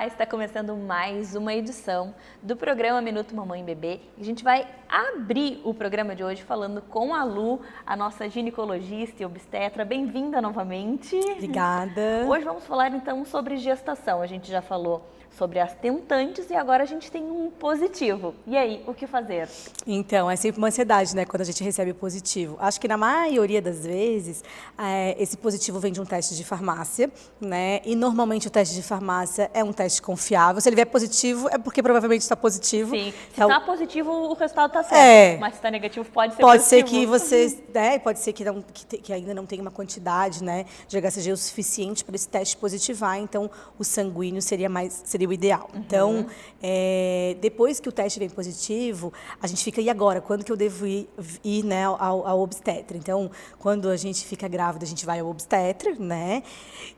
Olá, está começando mais uma edição do programa Minuto Mamãe e Bebê. A gente vai abrir o programa de hoje falando com a Lu, a nossa ginecologista e obstetra. Bem-vinda novamente. Obrigada. Hoje vamos falar então sobre gestação. A gente já falou sobre as tentantes e agora a gente tem um positivo. E aí, o que fazer? Então, é sempre uma ansiedade, né, quando a gente recebe positivo. Acho que na maioria das vezes, esse positivo vem de um teste de farmácia, né, e normalmente o teste de farmácia é um teste confiável. Se ele vier positivo, é porque provavelmente está positivo. Sim, se então, está positivo, o resultado está certo, mas se está negativo, pode ser pode positivo. ser que você, pode ser que ainda não tenha uma quantidade, né, de HCG o suficiente para esse teste positivar, então o sanguíneo seria o ideal. Então, depois que o teste vem positivo, a gente fica, e agora? Quando que eu devo ir né, ao obstetra? Então, quando a gente fica grávida, a gente vai ao obstetra, né?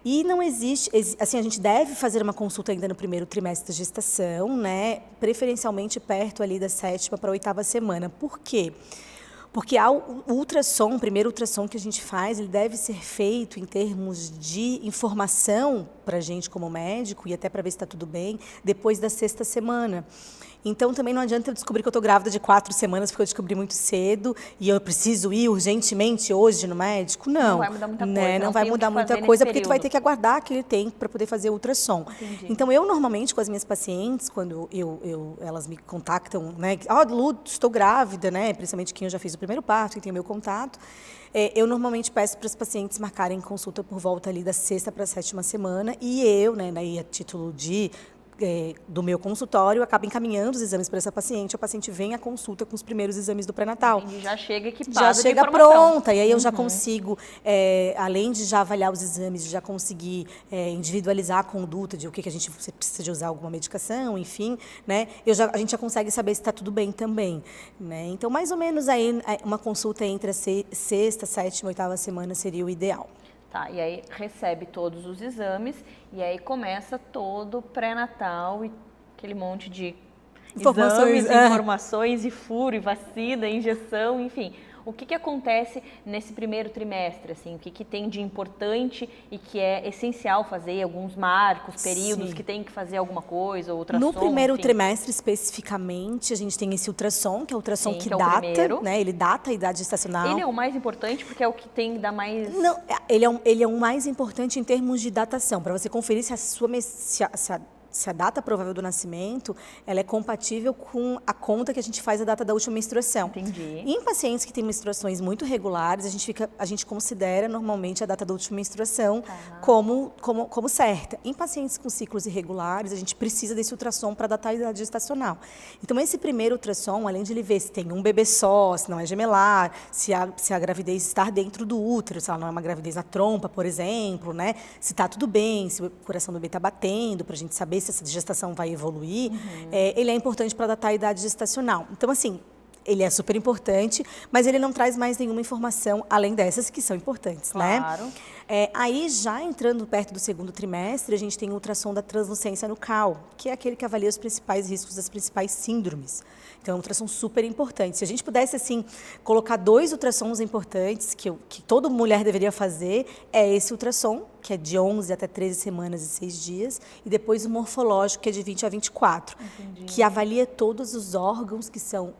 E não existe, assim, a gente deve fazer uma consulta ainda no primeiro trimestre da gestação, né? Preferencialmente perto ali da 7ª para a 8ª semana. Por quê? Porque o primeiro ultrassom que a gente faz, ele deve ser feito em termos de informação para a gente como médico e até para ver se está tudo bem, depois da 6ª semana. Então, também não adianta eu descobrir que eu estou grávida de 4 semanas, porque eu descobri muito cedo e eu preciso ir urgentemente hoje no médico. Não. Não vai mudar muita coisa. Né? Não vai mudar muita coisa, porque tu vai ter que aguardar aquele tempo para poder fazer o ultrassom. Entendi. Então, eu normalmente, com as minhas pacientes, quando elas me contactam, né? Lu, estou grávida, né? Principalmente quem eu já fiz o primeiro parto, quem tem o meu contato. Eu normalmente peço para as pacientes marcarem consulta por volta ali da 6ª para a 7ª semana. E eu, né, a título do meu consultório, acaba encaminhando os exames para essa paciente. A paciente vem à consulta com os primeiros exames do pré-natal. Já chega equipada, já chega de informação. Pronta. E aí eu já consigo, além de já avaliar os exames, já conseguir individualizar a conduta de o que a gente precisa de usar alguma medicação, enfim, né? A gente já consegue saber se está tudo bem também, né? Então, mais ou menos aí uma consulta entre a 6ª, 7ª, 8ª semana seria o ideal. Tá, e aí recebe todos os exames e aí começa todo o pré-natal e aquele monte de informações e furo, e vacina, injeção, enfim. O que acontece nesse primeiro trimestre, assim? O que tem de importante e que é essencial fazer? Alguns marcos, períodos. Sim. Que tem que fazer alguma coisa, ultrassom? No primeiro trimestre, especificamente, a gente tem esse ultrassom, que é o ultrassom que data, né? Ele data a idade gestacional. Ele é o mais importante porque é o que tem que dar mais... Não, ele é o mais importante em termos de datação, para você conferir se a data provável do nascimento ela é compatível com a conta que a gente faz a data da última menstruação. Entendi. Em pacientes que têm menstruações muito regulares, a gente considera normalmente a data da última menstruação como certa. Em pacientes com ciclos irregulares, a gente precisa desse ultrassom para datar a idade gestacional. Então, esse primeiro ultrassom, além de ele ver se tem um bebê só, se não é gemelar, se a gravidez está dentro do útero, se ela não é uma gravidez na trompa, por exemplo, né? Se está tudo bem, se o coração do bebê está batendo, para a gente saber se essa gestação vai evoluir, ele é importante para datar a idade gestacional. Então, assim, ele é super importante, mas ele não traz mais nenhuma informação além dessas que são importantes, claro. Né? Aí, já entrando perto do segundo trimestre, a gente tem o ultrassom da translucência nucal, que é aquele que avalia os principais riscos das principais síndromes. Então, é um ultrassom super importante. Se a gente pudesse, assim, colocar 2 ultrassons importantes que toda mulher deveria fazer, é esse ultrassom, que é de 11 até 13 semanas e 6 dias, e depois o morfológico, que é de 20 a 24, Entendi. Que avalia todos os órgãos que são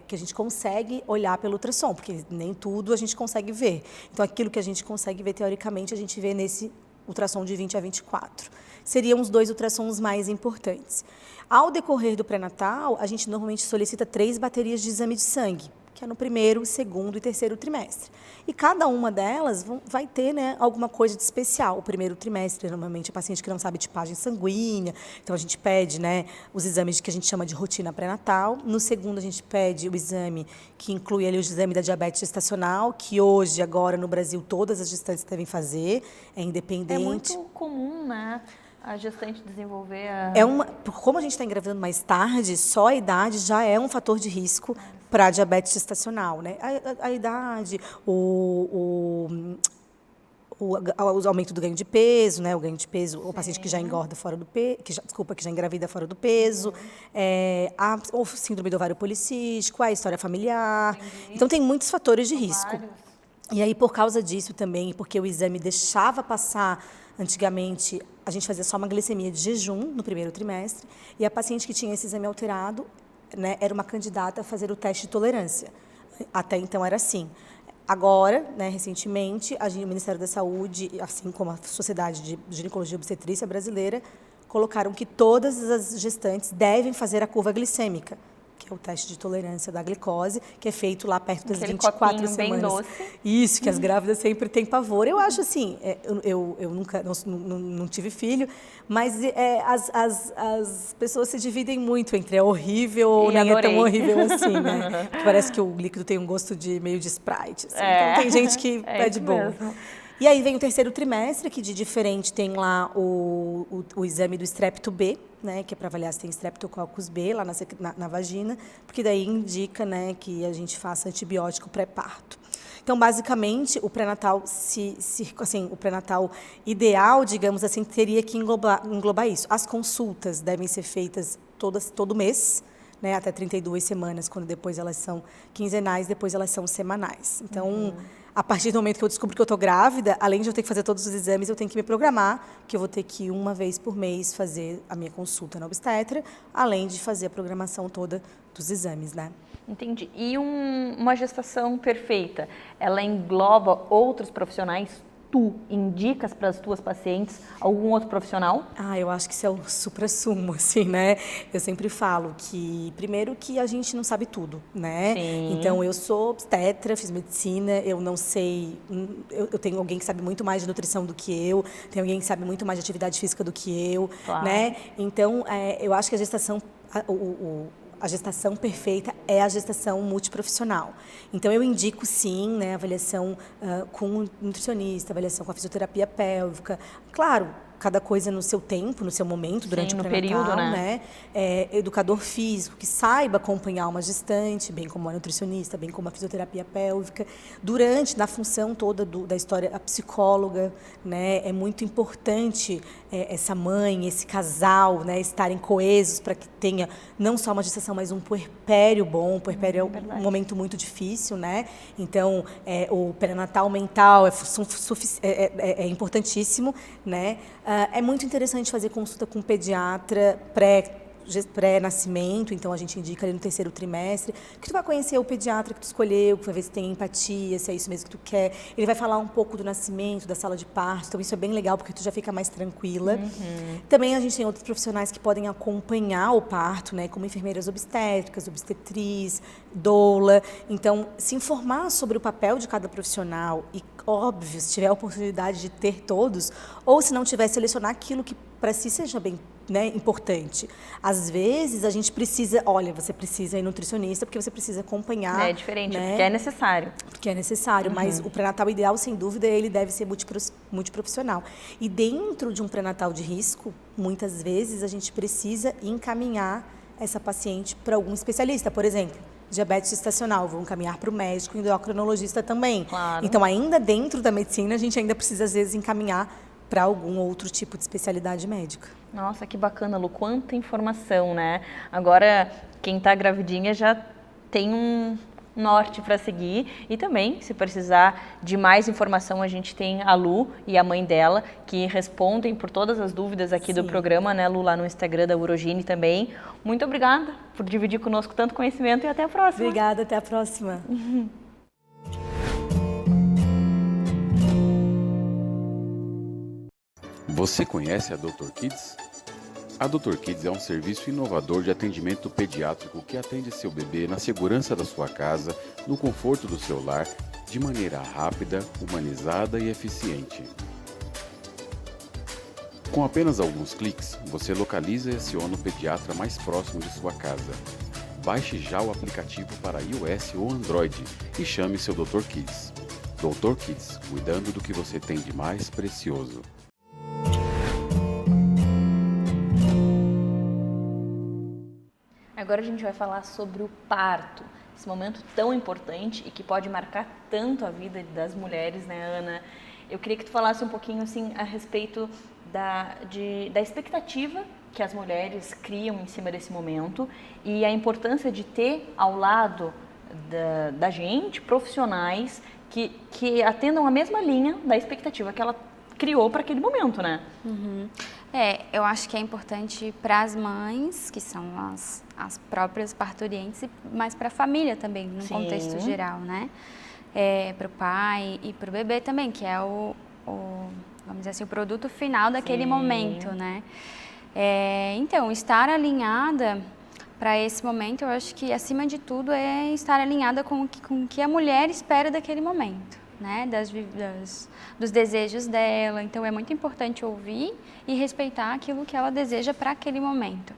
que a gente consegue olhar pelo ultrassom, porque nem tudo a gente consegue ver. Então, aquilo que a gente consegue ver, teoricamente, a gente vê nesse ultrassom de 20 a 24. Seriam os 2 ultrassons mais importantes. Ao decorrer do pré-natal, a gente normalmente solicita 3 baterias de exame de sangue, que é no primeiro, segundo e terceiro trimestre. E cada uma delas vai ter, né, alguma coisa de especial. O primeiro trimestre, normalmente, é paciente que não sabe tipagem sanguínea, então a gente pede, né, os exames que a gente chama de rotina pré-natal. No segundo, a gente pede o exame que inclui ali o exame da diabetes gestacional, que hoje, agora, no Brasil, todas as gestantes devem fazer, é independente. É muito comum, né? A gestante desenvolver Como a gente está engravidando mais tarde, só a idade já é um fator de risco para a diabetes gestacional, né? A idade, o aumento do ganho de peso, né? O ganho de peso, o paciente que já engorda fora do peso, que já engravida fora do peso, o síndrome do ovário policístico, a história familiar. Então, tem muitos fatores de risco. E aí, por causa disso também, porque o exame deixava passar Antigamente, a gente fazia só uma glicemia de jejum no primeiro trimestre e a paciente que tinha esse exame alterado, né, era uma candidata a fazer o teste de tolerância. Até então era assim. Agora, né, recentemente, o Ministério da Saúde, assim como a Sociedade de Ginecologia e Obstetrícia Brasileira, colocaram que todas as gestantes devem fazer a curva glicêmica, que é o teste de tolerância da glicose, que é feito lá perto das 24 semanas. Bem doce. Isso, que as grávidas sempre têm pavor. Eu acho assim, eu nunca não tive filho, mas as pessoas se dividem muito entre é horrível ou nem é tão horrível assim, né? Parece que o líquido tem um gosto meio de Sprite. Assim. Então tem gente que pede boa. E aí vem o terceiro trimestre, que de diferente tem lá o exame do Strepto B, né, que é para avaliar se tem Streptococcus B lá na vagina, porque daí indica, né, que a gente faça antibiótico pré-parto. Então, basicamente, o pré-natal, assim, o pré-natal ideal, digamos assim, teria que englobar isso. As consultas devem ser feitas todo mês, né, até 32 semanas, quando depois elas são quinzenais, depois elas são semanais. Então, a partir do momento que eu descubro que eu estou grávida, além de eu ter que fazer todos os exames, eu tenho que me programar, que eu vou ter que ir uma vez por mês fazer a minha consulta na obstetra, além de fazer a programação toda dos exames, né? Entendi. E uma gestação perfeita, ela engloba outros profissionais? Tu indicas para as tuas pacientes algum outro profissional? Eu acho que isso é o suprassumo, assim, né? Eu sempre falo que, primeiro, que a gente não sabe tudo, né? Sim. Então, eu sou obstetra, fiz medicina, eu não sei... Eu tenho alguém que sabe muito mais de nutrição do que eu, tem alguém que sabe muito mais de atividade física do que eu, claro. Né? Então, eu acho que a gestação... A gestação perfeita é a gestação multiprofissional. Então, eu indico, sim, né, avaliação com um nutricionista, avaliação com a fisioterapia pélvica. Claro, cada coisa no seu tempo, no seu momento, durante o pré-natal, período, né? Educador físico, que saiba acompanhar uma gestante, bem como a nutricionista, bem como a fisioterapia pélvica. Durante, na função toda da história, a psicóloga, né? É muito importante essa mãe, esse casal, né, estarem coesos para que tenha não só uma gestação, mas um puerpério bom. O puerpério é um momento muito difícil, né? Então, o pré-natal mental é importantíssimo, né? É muito interessante fazer consulta com pediatra pré-nascimento, então a gente indica ali no terceiro trimestre, que tu vai conhecer o pediatra que tu escolheu, que vai ver se tem empatia, se é isso mesmo que tu quer. Ele vai falar um pouco do nascimento, da sala de parto, então isso é bem legal, porque tu já fica mais tranquila. Também a gente tem outros profissionais que podem acompanhar o parto, né, como enfermeiras obstétricas, obstetriz, doula. Então, se informar sobre o papel de cada profissional e, óbvio, se tiver a oportunidade de ter todos, ou se não tiver, selecionar aquilo que para si seja bem, né, importante. Às vezes a gente precisa, você precisa ir nutricionista porque você precisa acompanhar. É diferente, né, porque é necessário. Porque é necessário, mas o pré-natal ideal, sem dúvida, ele deve ser multiprofissional. E dentro de um pré-natal de risco, muitas vezes a gente precisa encaminhar essa paciente para algum especialista, por exemplo. Diabetes gestacional, vou encaminhar para o médico, endocrinologista também. Claro. Então, ainda dentro da medicina, a gente ainda precisa, às vezes, encaminhar para algum outro tipo de especialidade médica. Nossa, que bacana, Lu, quanta informação, né? Agora, quem está gravidinha já tem um norte para seguir e também, se precisar de mais informação, a gente tem a Lu e a mãe dela, que respondem por todas as dúvidas aqui do programa, né, Lu, lá no Instagram da Urogine também. Muito obrigada por dividir conosco tanto conhecimento e até a próxima. Obrigada, até a próxima. Você conhece a Dr. Kids? A Dr. Kids é um serviço inovador de atendimento pediátrico que atende seu bebê na segurança da sua casa, no conforto do seu lar, de maneira rápida, humanizada e eficiente. Com apenas alguns cliques, você localiza e aciona o pediatra mais próximo de sua casa. Baixe já o aplicativo para iOS ou Android e chame seu Dr. Kids. Dr. Kids, cuidando do que você tem de mais precioso. Agora a gente vai falar sobre o parto, esse momento tão importante e que pode marcar tanto a vida das mulheres, né, Ana? Eu queria que tu falasse um pouquinho assim a respeito da expectativa que as mulheres criam em cima desse momento e a importância de ter ao lado da gente profissionais que atendam a mesma linha da expectativa que ela criou para aquele momento, né? Eu acho que é importante para as mães, que são as próprias parturientes, mas para a família também, no contexto geral, né? Para o pai e para o bebê também, que é vamos dizer assim, o produto final daquele momento, né? Então, estar alinhada para esse momento, eu acho que, acima de tudo, é estar alinhada com o que a mulher espera daquele momento, né? Dos desejos dela. Então, é muito importante ouvir e respeitar aquilo que ela deseja para aquele momento.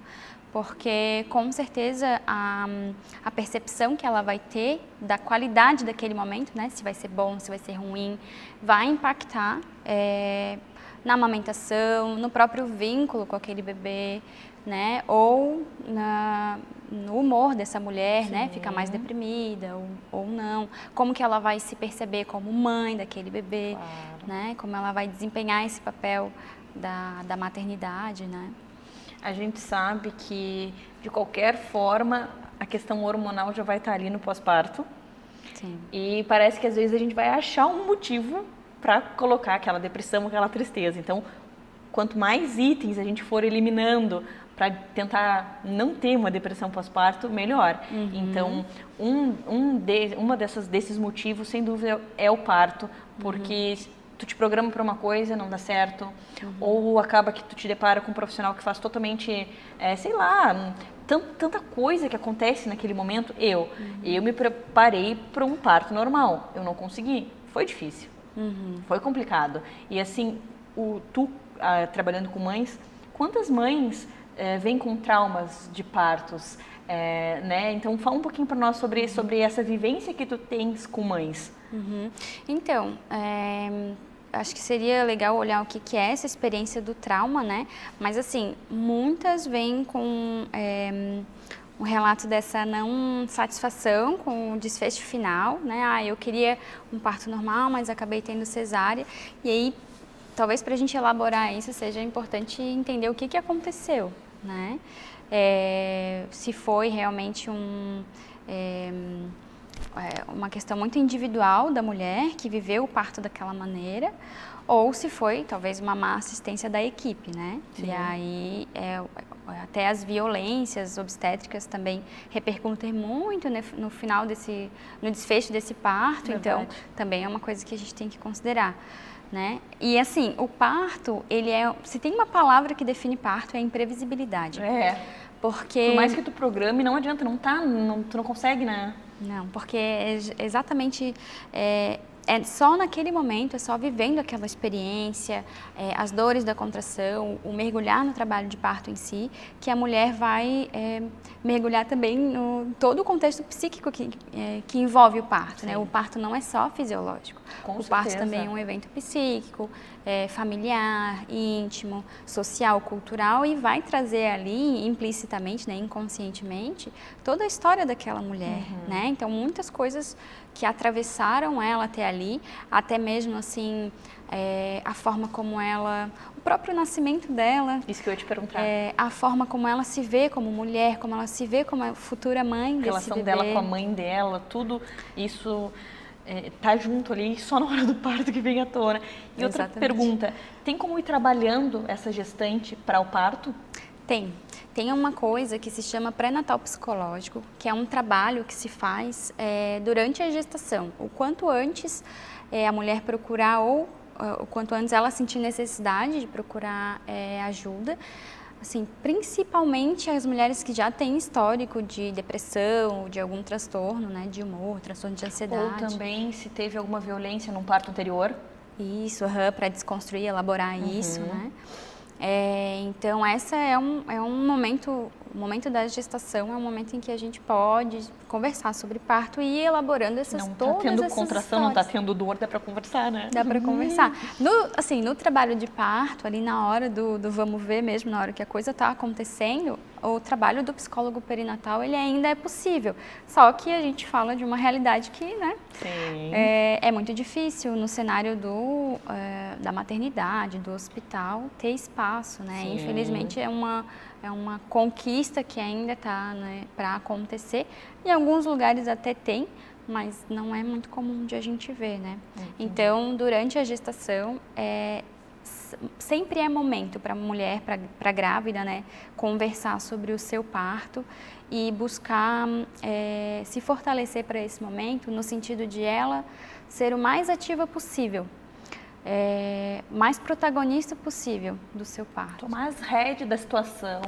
Porque, com certeza, a percepção que ela vai ter da qualidade daquele momento, né? Se vai ser bom, se vai ser ruim, vai impactar na amamentação, no próprio vínculo com aquele bebê, né? Ou no humor dessa mulher, né? Ficar mais deprimida ou não. Como que ela vai se perceber como mãe daquele bebê, né? Como ela vai desempenhar esse papel da maternidade, né? A gente sabe que, de qualquer forma, a questão hormonal já vai estar ali no pós-parto. Sim. E parece que, às vezes, a gente vai achar um motivo para colocar aquela depressão, aquela tristeza. Então, quanto mais itens a gente for eliminando para tentar não ter uma depressão pós-parto, melhor. Então, desses motivos, sem dúvida, é o parto, porque tu te programa para uma coisa, não dá certo, ou acaba que tu te depara com um profissional que faz totalmente, sei lá, tanta coisa que acontece naquele momento. Eu me preparei para um parto normal, eu não consegui, foi difícil, foi complicado. E assim, tu trabalhando com mães, quantas mães vêm com traumas de partos, né? Então, fala um pouquinho para nós sobre essa vivência que tu tens com mães. Então, acho que seria legal olhar o que é essa experiência do trauma, né? Mas, assim, muitas vêm com um relato dessa não satisfação com o desfecho final, né? Eu queria um parto normal, mas acabei tendo cesárea. E aí, talvez para a gente elaborar isso, seja importante entender o que aconteceu, né? Se foi realmente uma questão muito individual da mulher que viveu o parto daquela maneira, ou se foi talvez uma má assistência da equipe, né? Sim. E aí até as violências obstétricas também repercutem muito no final no desfecho desse parto. Verdade. Então também é uma coisa que a gente tem que considerar, né? E assim, o parto, se tem uma palavra que define parto, é imprevisibilidade. Porque... Por mais que tu programe, não adianta, tu não consegue, né? Não, porque exatamente só naquele momento, é só vivendo aquela experiência, as dores da contração, o mergulhar no trabalho de parto em si, que a mulher vai mergulhar também no todo o contexto psíquico que envolve o parto, né? O parto não é só fisiológico. O parto também é um evento psíquico, familiar, íntimo, social, cultural, e vai trazer ali, implicitamente, né, inconscientemente, toda a história daquela mulher, né? Então, muitas coisas que atravessaram ela até ali, até mesmo assim, a forma como o próprio nascimento dela. Isso que eu ia te perguntar. A forma como ela se vê como mulher, como ela se vê como a futura mãe desse bebê. A relação dela com a mãe dela, tudo isso tá junto ali, só na hora do parto que vem à tona. E outra pergunta, tem como ir trabalhando essa gestante para o parto? Tem uma coisa que se chama pré-natal psicológico, que é um trabalho que se faz durante a gestação. O quanto antes a mulher procurar ou o quanto antes ela sentir necessidade de procurar ajuda, assim, principalmente as mulheres que já têm histórico de depressão, de algum transtorno, né, de humor, transtorno de ansiedade. Ou também se teve alguma violência num parto anterior. Isso, para desconstruir, elaborar isso, né? Então, essa é um momento, o momento da gestação é um momento em que a gente pode conversar sobre parto e ir elaborando todas essas histórias. Não está tendo contração, não está tendo dor, dá para conversar, né? Dá para conversar. No trabalho de parto, ali na hora do vamos ver mesmo, na hora que a coisa está acontecendo, o trabalho do psicólogo perinatal, ele ainda é possível. Só que a gente fala de uma realidade que, né? Sim. É muito difícil no cenário da maternidade, do hospital, ter espaço, né? Sim. Infelizmente é uma conquista que ainda está, né, para acontecer. Em alguns lugares até tem, mas não é muito comum de a gente ver, né? Então, durante a gestação, mas sempre é momento para a mulher, para a grávida, né, conversar sobre o seu parto e buscar se fortalecer para esse momento, no sentido de ela ser o mais ativa possível, mais protagonista possível do seu parto. Tomar as rédeas da situação,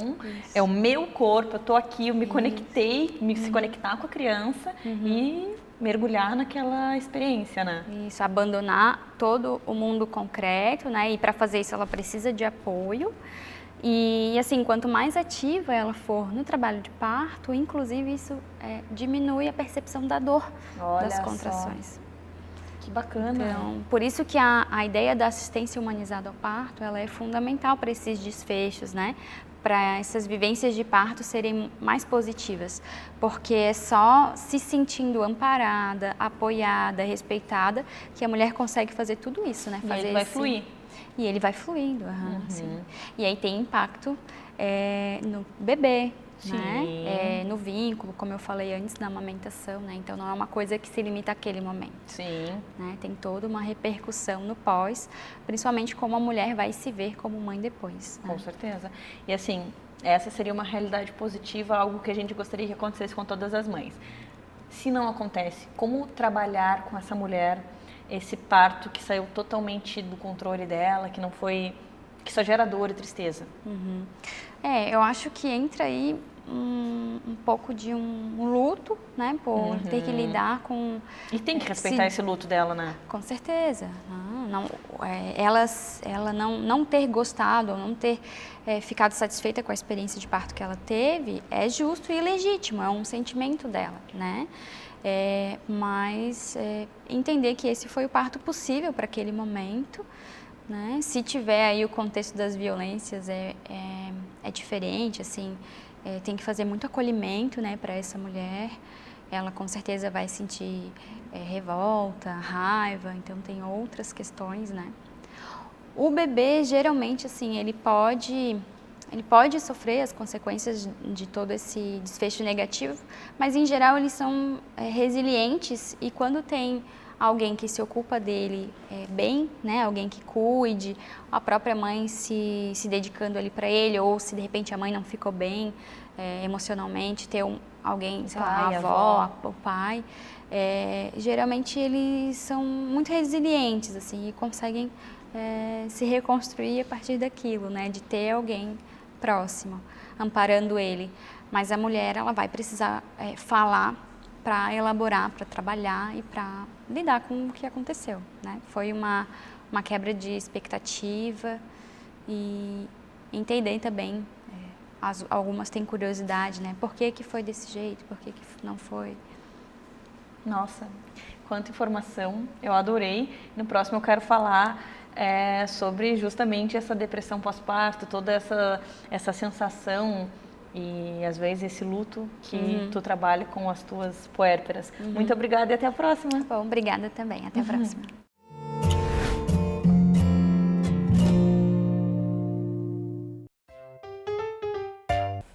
é o meu corpo, eu tô aqui, eu me conectei, se conectar com a criança e mergulhar naquela experiência, né? Isso, abandonar todo o mundo concreto, né? E para fazer isso ela precisa de apoio. E assim, quanto mais ativa ela for no trabalho de parto, inclusive isso diminui a percepção da dor das contrações. Que bacana. Então, por isso que a ideia da assistência humanizada ao parto, ela é fundamental para esses desfechos, né? Para essas vivências de parto serem mais positivas, porque é só se sentindo amparada, apoiada, respeitada, que a mulher consegue fazer tudo isso, né? Fazer e ele vai fluir. E ele vai fluindo, sim. E aí tem impacto no bebê, né? No vínculo, como eu falei antes, na amamentação, né? Então não é uma coisa que se limita àquele momento. Sim. Né? Tem toda uma repercussão no pós, principalmente como a mulher vai se ver como mãe depois. Né? Com certeza. E assim, essa seria uma realidade positiva, algo que a gente gostaria que acontecesse com todas as mães. Se não acontece, como trabalhar com essa mulher esse parto que saiu totalmente do controle dela, que não foi, que só gera dor e tristeza? Eu acho que entra aí um pouco de um luto, né, por ter que lidar com... E tem que respeitar esse luto dela, né? Com certeza. Ela não ter gostado ou não ter ficado satisfeita com a experiência de parto que ela teve é justo e legítimo, é um sentimento dela, né? Mas entender que esse foi o parto possível para aquele momento, né? Se tiver aí o contexto das violências é diferente, assim, tem que fazer muito acolhimento, né, para essa mulher. Ela com certeza vai sentir revolta, raiva, então tem outras questões, né? O bebê geralmente, assim, ele pode sofrer as consequências de todo esse desfecho negativo, mas em geral eles são resilientes e quando tem alguém que se ocupa dele bem, né, alguém que cuide, a própria mãe se dedicando ali para ele, ou se de repente a mãe não ficou bem emocionalmente, ter alguém, sei lá, a avó, o pai, geralmente eles são muito resilientes, assim, e conseguem se reconstruir a partir daquilo, né, de ter alguém próximo, amparando ele. Mas a mulher, ela vai precisar falar para elaborar, para trabalhar e para lidar com o que aconteceu, né? Foi uma quebra de expectativa e entender também, algumas têm curiosidade, né? Por que foi desse jeito, por que não foi? Nossa, quanta informação, eu adorei. No próximo eu quero falar sobre justamente essa depressão pós-parto, toda essa sensação e às vezes esse luto que tu trabalha com as tuas puérperas. Muito obrigada e até a próxima. Bom, obrigada também. Até a próxima.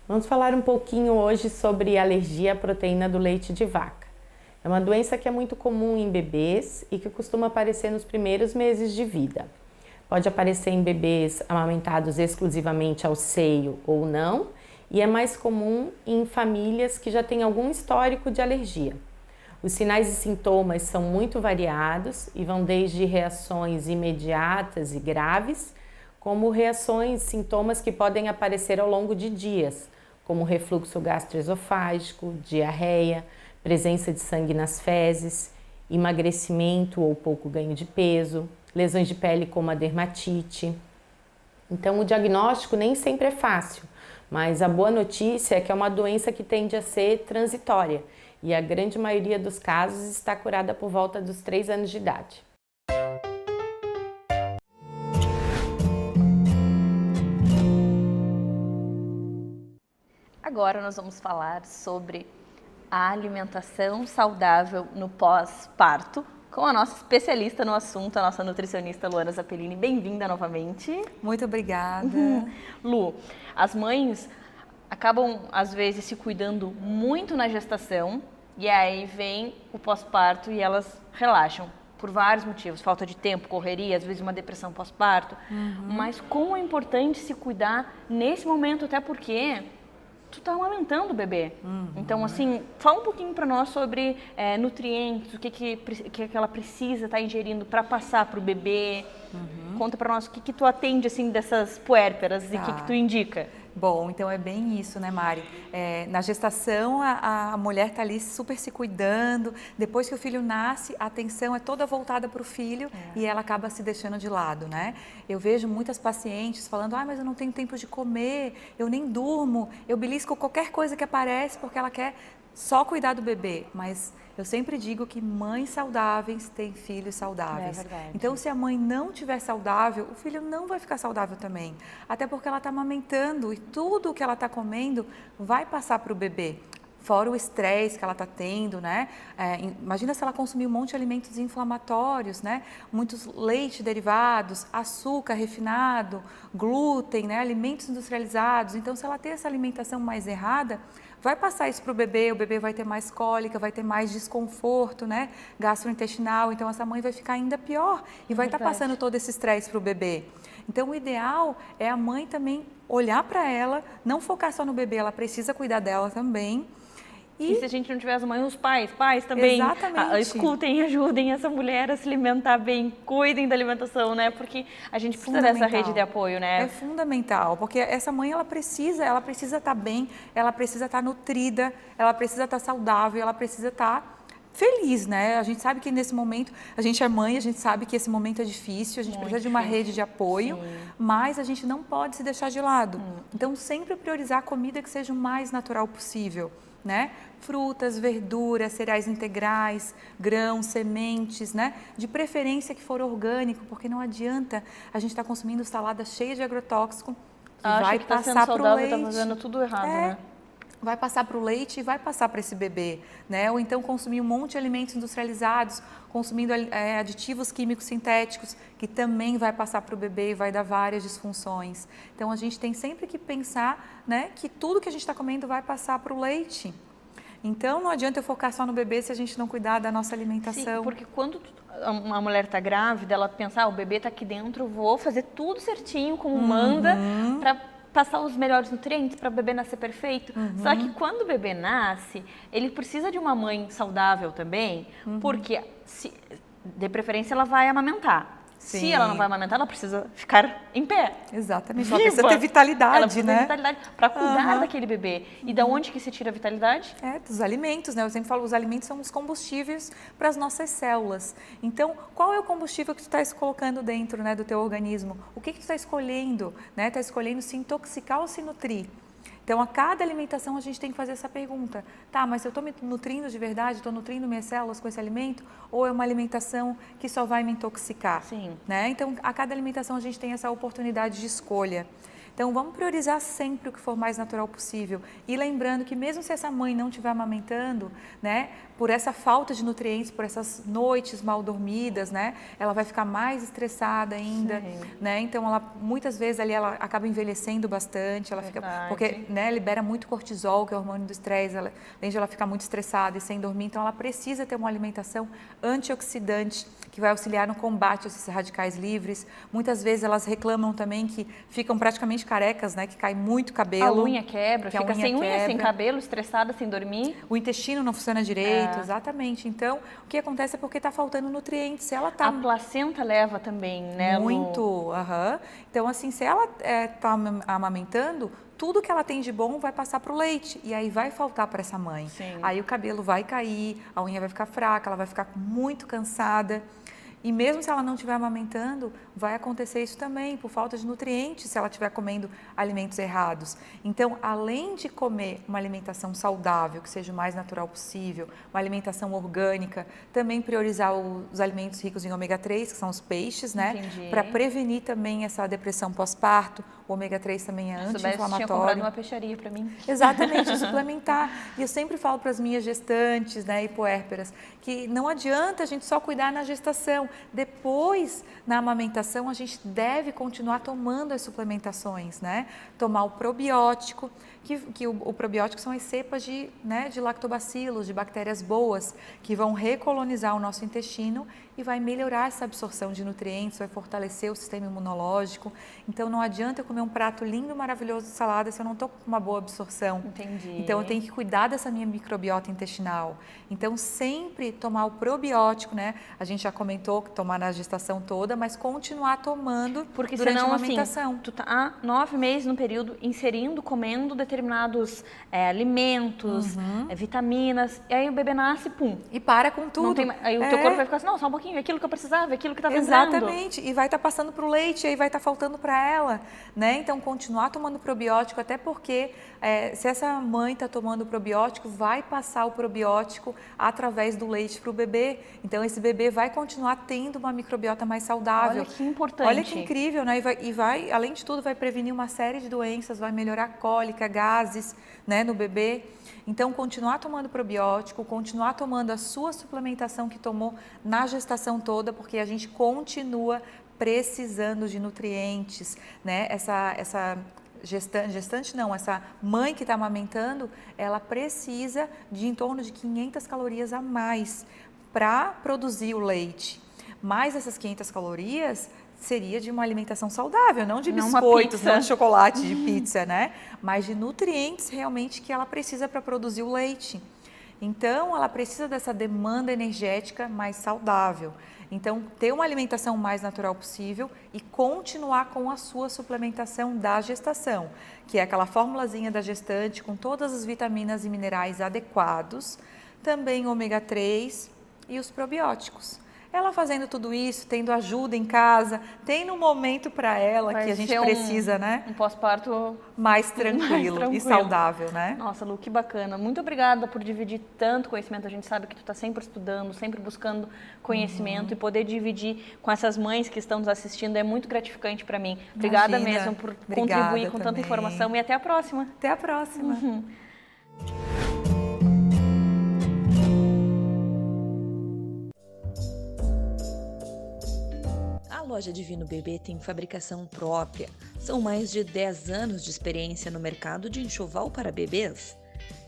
Vamos falar um pouquinho hoje sobre alergia à proteína do leite de vaca. É uma doença que é muito comum em bebês e que costuma aparecer nos primeiros meses de vida. Pode aparecer em bebês amamentados exclusivamente ao seio ou não, e é mais comum em famílias que já têm algum histórico de alergia. Os sinais e sintomas são muito variados e vão desde reações imediatas e graves, como reações, sintomas que podem aparecer ao longo de dias, como refluxo gastroesofágico, diarreia, presença de sangue nas fezes, emagrecimento ou pouco ganho de peso, lesões de pele como a dermatite. Então, o diagnóstico nem sempre é fácil, mas a boa notícia é que é uma doença que tende a ser transitória e a grande maioria dos casos está curada por volta dos 3 anos de idade. Agora nós vamos falar sobre a alimentação saudável no pós-parto, com a nossa especialista no assunto, a nossa nutricionista Luana Zappellini. Bem-vinda novamente. Muito obrigada. Lu, as mães acabam, às vezes, se cuidando muito na gestação e aí vem o pós-parto e elas relaxam por vários motivos, falta de tempo, correria, às vezes uma depressão pós-parto, mas como é importante se cuidar nesse momento, até porque tu tá amamentando o bebê. Então, assim, fala um pouquinho para nós sobre nutrientes, o que ela precisa estar ingerindo para passar para o bebê. Conta para nós o que tu atende, assim, dessas puérperas e o que tu indica. Bom, então é bem isso, né, Mari? Na gestação, a mulher está ali super se cuidando. Depois que o filho nasce, a atenção é toda voltada para o filho e ela acaba se deixando de lado, né? Eu vejo muitas pacientes falando, mas eu não tenho tempo de comer, eu nem durmo, eu belisco qualquer coisa que aparece porque ela quer só cuidar do bebê. Mas eu sempre digo que mães saudáveis têm filhos saudáveis. É verdade. Então, se a mãe não estiver saudável, o filho não vai ficar saudável também. Até porque ela está amamentando e tudo o que ela está comendo vai passar para o bebê. Fora o estresse que ela está tendo, né? Imagina se ela consumir um monte de alimentos inflamatórios, né? Muitos leite derivados, açúcar refinado, glúten, né? Alimentos industrializados. Então, se ela ter essa alimentação mais errada, vai passar isso para o bebê vai ter mais cólica, vai ter mais desconforto, né? Gastrointestinal, então essa mãe vai ficar ainda pior e vai estar passando todo esse estresse para o bebê. Então o ideal é a mãe também olhar para ela, não focar só no bebê, ela precisa cuidar dela também. E se a gente não tiver as mães, os pais também. Exatamente. Escutem, ajudem essa mulher a se alimentar bem, cuidem da alimentação, né? Porque a gente precisa dessa rede de apoio, né? É fundamental, porque essa mãe, ela precisa estar bem, ela precisa estar nutrida, ela precisa estar saudável, ela precisa estar feliz, né? A gente sabe que nesse momento, a gente é mãe, a gente sabe que esse momento é difícil, a gente precisa de uma rede de apoio, mas a gente não pode se deixar de lado. Então, sempre priorizar a comida que seja o mais natural possível, né? Frutas, verduras, cereais integrais, grãos, sementes, né? De preferência que for orgânico, porque não adianta a gente estar consumindo salada cheia de agrotóxico que vai passar para o leite. Tá fazendo tudo errado, né? Vai passar para o leite e vai passar para esse bebê, né? Ou então consumir um monte de alimentos industrializados, consumindo aditivos químicos sintéticos, que também vai passar para o bebê e vai dar várias disfunções. Então, a gente tem sempre que pensar, né, que tudo que a gente está comendo vai passar para o leite. Então, não adianta eu focar só no bebê se a gente não cuidar da nossa alimentação. Sim, porque quando uma mulher está grávida, ela pensa, o bebê está aqui dentro, vou fazer tudo certinho, como manda, para passar os melhores nutrientes para o bebê nascer perfeito. Só que quando o bebê nasce, ele precisa de uma mãe saudável também, porque de preferência ela vai amamentar. Sim. Se ela não vai amamentar, ela precisa ficar em pé. Exatamente, Viva. ela precisa ter vitalidade, ela precisa né? ter vitalidade para cuidar daquele bebê. E da onde que se tira a vitalidade? Dos alimentos, né? Eu sempre falo, os alimentos são os combustíveis para as nossas células. Então, qual é o combustível que tu está colocando dentro, né, do teu organismo? O que tu está escolhendo, né? Está escolhendo se intoxicar ou se nutrir? Então, a cada alimentação a gente tem que fazer essa pergunta. Tá, mas eu estou me nutrindo de verdade? Estou nutrindo minhas células com esse alimento? Ou é uma alimentação que só vai me intoxicar? Sim. Né? Então, a cada alimentação a gente tem essa oportunidade de escolha. Então, vamos priorizar sempre o que for mais natural possível. E lembrando que mesmo se essa mãe não estiver amamentando, né, por essa falta de nutrientes, por essas noites mal dormidas, né, ela vai ficar mais estressada ainda, né? Então, ela muitas vezes ali ela acaba envelhecendo bastante, ela fica porque, né, libera muito cortisol, que é o hormônio do estresse, além de ela ficar muito estressada e sem dormir, então ela precisa ter uma alimentação antioxidante que vai auxiliar no combate a esses radicais livres. Muitas vezes elas reclamam também que ficam praticamente carecas, né, que cai muito cabelo. A unha quebra, fica sem unha, sem cabelo, estressada, sem dormir. O intestino não funciona direito, exatamente. Então, o que acontece é porque está faltando nutrientes. Se ela tá... A placenta leva também, né? Muito, Então, assim, se ela está amamentando, tudo que ela tem de bom vai passar para o leite e aí vai faltar para essa mãe. Sim. Aí o cabelo vai cair, a unha vai ficar fraca, ela vai ficar muito cansada. E mesmo se ela não estiver amamentando, vai acontecer isso também, por falta de nutrientes, se ela estiver comendo alimentos errados. Então, além de comer uma alimentação saudável, que seja o mais natural possível, uma alimentação orgânica, também priorizar os alimentos ricos em ômega 3, que são os peixes, né? Para prevenir também essa depressão pós-parto. O ômega 3 também é anti-inflamatório. Tinha comprado uma peixaria para mim. Exatamente, suplementar. E eu sempre falo para as minhas gestantes, né, e puérperas, que não adianta a gente só cuidar na gestação. depois, na amamentação, a gente deve continuar tomando as suplementações, né? Tomar o probiótico, que o probiótico são as cepas de lactobacilos, de bactérias boas, que vão recolonizar o nosso intestino e vai melhorar essa absorção de nutrientes, vai fortalecer o sistema imunológico. Então, não adianta eu comer um prato lindo, maravilhoso de salada se eu não estou com uma boa absorção. Entendi. Então, eu tenho que cuidar dessa minha microbiota intestinal. Então, sempre tomar o probiótico, né? A gente já comentou que tomar na gestação toda, mas continuar tomando porque durante senão, a amamentação. assim, tu tá há 9 meses no período inserindo, comendo determinados alimentos, vitaminas, e aí o bebê nasce, pum. E para com tudo. Não tem, aí o teu corpo vai ficar assim, não, só um pouquinho, aquilo que eu precisava, aquilo que estava Exatamente, e vai estar passando para o leite, e aí vai estar faltando para ela, né? Então, continuar tomando probiótico, até porque se essa mãe está tomando probiótico, vai passar o probiótico através do leite para o bebê. Então, esse bebê vai continuar tendo uma microbiota mais saudável. Olha que importante. Olha que incrível, né? E vai, além de tudo, vai prevenir uma série de doenças, vai melhorar a cólica, gases, né, no bebê. Então, continuar tomando probiótico, continuar tomando a sua suplementação que tomou na gestação toda, porque a gente continua precisando de nutrientes, né? Essa mãe que está amamentando, ela precisa de em torno de 500 calorias a mais para produzir o leite. Mais essas 500 calorias seria de uma alimentação saudável, não de biscoitos, não de chocolate, de pizza, né? Mas de nutrientes realmente que ela precisa para produzir o leite. Então, ela precisa dessa demanda energética mais saudável. Então, ter uma alimentação mais natural possível e continuar com a sua suplementação da gestação, que é aquela formulazinha da gestante com todas as vitaminas e minerais adequados, também ômega 3 e os probióticos. Ela fazendo tudo isso, tendo ajuda em casa, tendo um momento para ela que a gente precisa, né? Um pós-parto mais tranquilo e saudável, né? Nossa, Lu, que bacana. Muito obrigada por dividir tanto conhecimento. A gente sabe que tu está sempre estudando, sempre buscando conhecimento e poder dividir com essas mães que estão nos assistindo é muito gratificante para mim. Obrigada mesmo por contribuir com tanta informação e até a próxima. Até a próxima. A loja Divino Bebê tem fabricação própria. São mais de 10 anos de experiência no mercado de enxoval para bebês.